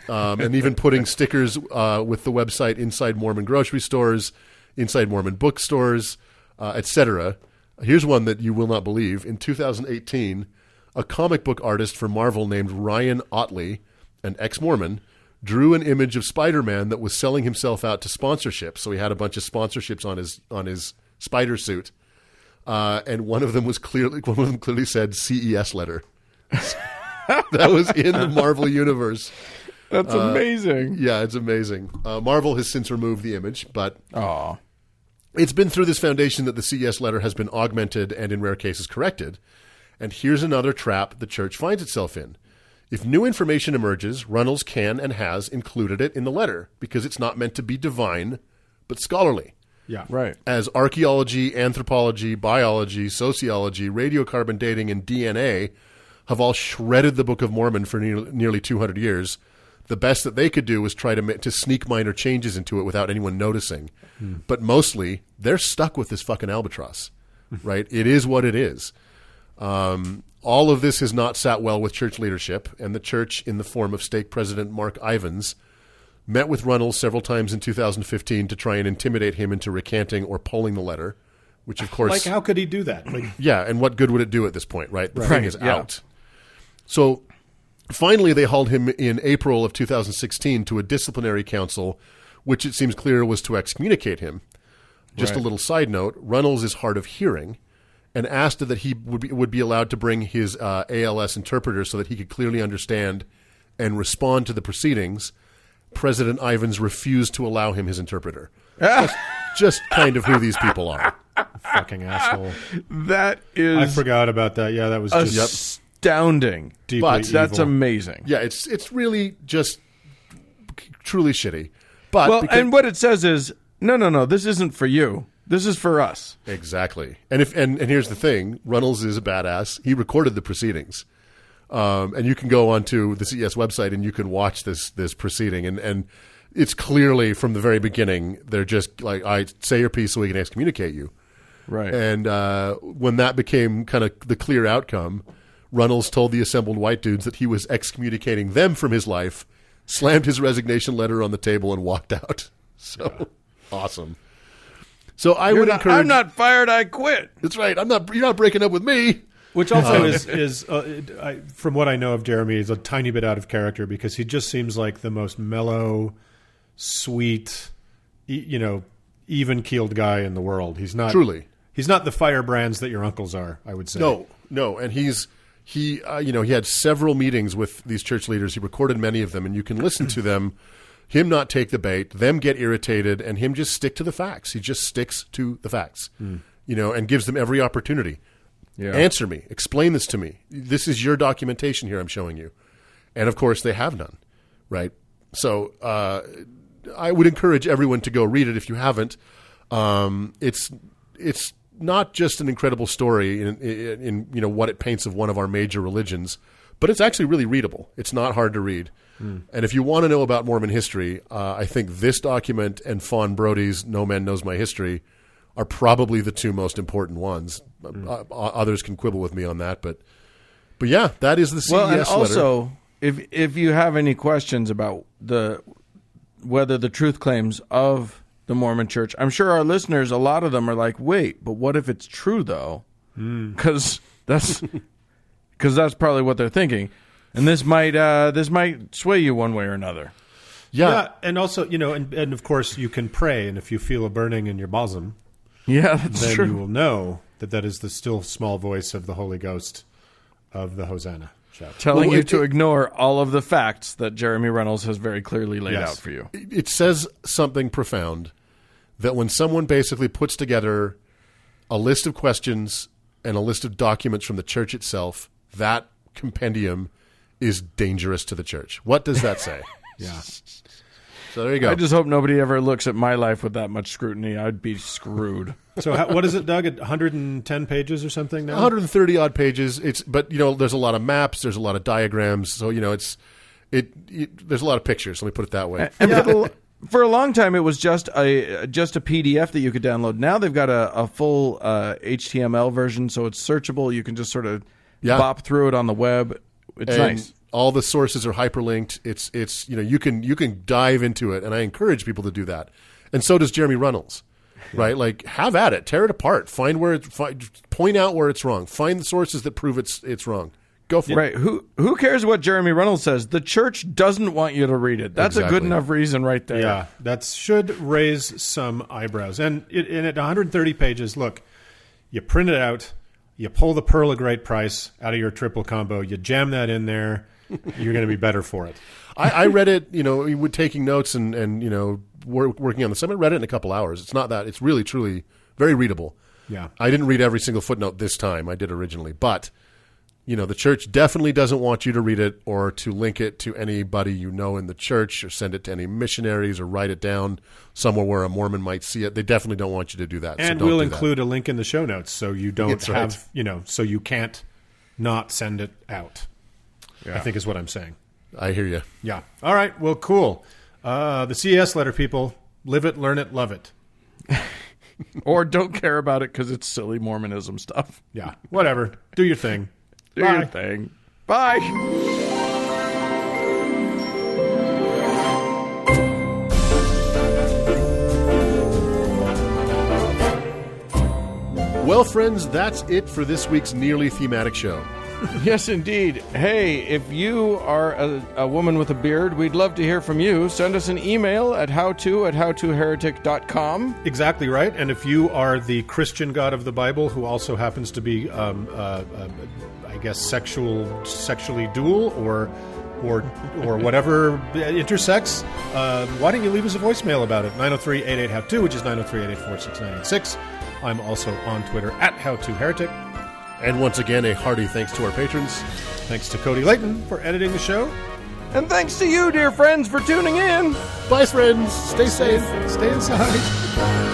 and even putting stickers with the website inside Mormon grocery stores, inside Mormon bookstores, etc. Here's one that you will not believe. In 2018, a comic book artist for Marvel named Ryan Otley, an ex-Mormon, drew an image of Spider-Man that was selling himself out to sponsorships. So he had a bunch of sponsorships on his spider suit, and one of them clearly said CES Letter. That was in the Marvel universe. That's amazing. Yeah, it's amazing. Marvel has since removed the image, but Aww. It's been through this foundation that the CES Letter has been augmented and in rare cases corrected. And here's another trap the church finds itself in. If new information emerges, Runnels can and has included it in the letter because it's not meant to be divine, but scholarly. Yeah. Right. As archaeology, anthropology, biology, sociology, radiocarbon dating, and DNA have all shredded the Book of Mormon for nearly 200 years, the best that they could do was try to sneak minor changes into it without anyone noticing. But mostly, they're stuck with this fucking albatross, right? It is what it is. All of this has not sat well with church leadership, and the church, in the form of stake president Mark Ivins, met with Runnels several times in 2015 to try and intimidate him into recanting or pulling the letter, which, of course... Like, how could he do that? Yeah, and what good would it do at this point, right? The Right. thing is out. So finally they hauled him in April of 2016 to a disciplinary council, which it seems clear was to excommunicate him. Just a Right. little side note, Runnels is hard of hearing and asked that he would be allowed to bring his ALS interpreter so that he could clearly understand and respond to the proceedings. President Ivins refused to allow him his interpreter. Just kind of who these people are. Fucking asshole. That is I forgot about that. Yeah, that was just astounding. deeply But evil. That's amazing. Yeah, it's really just truly shitty. But Well, because- and what it says is, no, this isn't for you. This is for us. Exactly. And here's the thing, Runnels is a badass. He recorded the proceedings. And you can go onto the CES website and you can watch this proceeding. And it's clearly from the very beginning, they're just like, I say your piece so we can excommunicate you. Right. And when that became kind of the clear outcome, Runnels told the assembled white dudes that he was excommunicating them from his life, slammed his resignation letter on the table, and walked out. So awesome. So I would encourage. I'm not fired. I quit. That's right. You're not breaking up with me. Which also is from what I know of Jeremy, is a tiny bit out of character because he just seems like the most mellow, sweet, even-keeled guy in the world. He's not Truly. He's not the firebrands that your uncles are, I would say. No, and he had several meetings with these church leaders. He recorded many of them, and you can listen to them. Him not take the bait, them get irritated, and him just stick to the facts. He just sticks to the facts, and gives them every opportunity. Yeah. Answer me. Explain this to me. This is your documentation here I'm showing you. And, of course, they have none, right? So I would encourage everyone to go read it if you haven't. It's not just an incredible story in what it paints of one of our major religions, but it's actually really readable. It's not hard to read. And if you want to know about Mormon history, I think this document and Fawn Brody's No Man Knows My History are probably the two most important ones. Others can quibble with me on that, but yeah, that is the CES Well, and letter. also, if you have any questions about whether the truth claims of the Mormon Church, I'm sure our listeners, a lot of them are like, wait, but what if it's true though? Because that's probably what they're thinking, and this might sway you one way or another. Yeah, and also, and of course you can pray, and if you feel a burning in your bosom, Yeah, that's then true. you will know that is the still small voice of the Holy Ghost of the Hosanna chapter. Telling Well, you to ignore all of the facts that Jeremy Reynolds has very clearly laid Yes. out for you. It says something profound that when someone basically puts together a list of questions and a list of documents from the church itself, that compendium is dangerous to the church. What does that say? Yeah. So there you go. I just hope nobody ever looks at my life with that much scrutiny. I'd be screwed. So what is it, Doug? 110 pages or something now? 130 odd pages. But there's a lot of maps. There's a lot of diagrams. So there's a lot of pictures. Let me put it that way. And for a long time, it was just a PDF that you could download. Now they've got a full HTML version, so it's searchable. You can just sort of bop through it on the web. It's And nice. all the sources are hyperlinked. It's you can dive into it, and I encourage people to do that. And so does Jeremy Runnels, right? Like, have at it, tear it apart, point out where it's wrong, find the sources that prove it's wrong. Go for it. Right? Who cares what Jeremy Reynolds says? The church doesn't want you to read it. That's a good Exactly. enough reason right there. Yeah, that should raise some eyebrows. And at 130 pages, look, you print it out, you pull the Pearl of Great Price out of your triple combo, you jam that in there, you're going to be better for it. I read it, taking notes and working on the summit. Read it in a couple hours. It's not that. It's really, truly very readable. Yeah. I didn't read every single footnote this time. I did originally, but the church definitely doesn't want you to read it or to link it to anybody in the church or send it to any missionaries or write it down somewhere where a Mormon might see it. They definitely don't want you to do that. And so don't we'll do that. include a link in the show notes so you don't That's right. have, so you can't not send it out. Yeah. I think is what I'm saying. I hear you. Yeah. All right. Well, cool. The CES letter, people. Live it, learn it, love it. Or don't care about it because it's silly Mormonism stuff. Yeah, whatever. Do your thing. Do your thing. Bye. Well, friends, that's it for this week's Nearly Thematic Show. Yes, indeed. Hey, if you are a woman with a beard, we'd love to hear from you. Send us an email at howto@howtoheretic.com. Exactly right. And if you are the Christian God of the Bible who also happens to be, I guess, sexually dual or whatever intersex, why don't you leave us a voicemail about it? 903-88-HOW2, which is 903-884-6986. I'm also on Twitter at HowToHeretic. And once again, a hearty thanks to our patrons. Thanks to Cody Layton for editing the show. And thanks to you, dear friends, for tuning in. Bye, friends. Stay safe. Stay inside.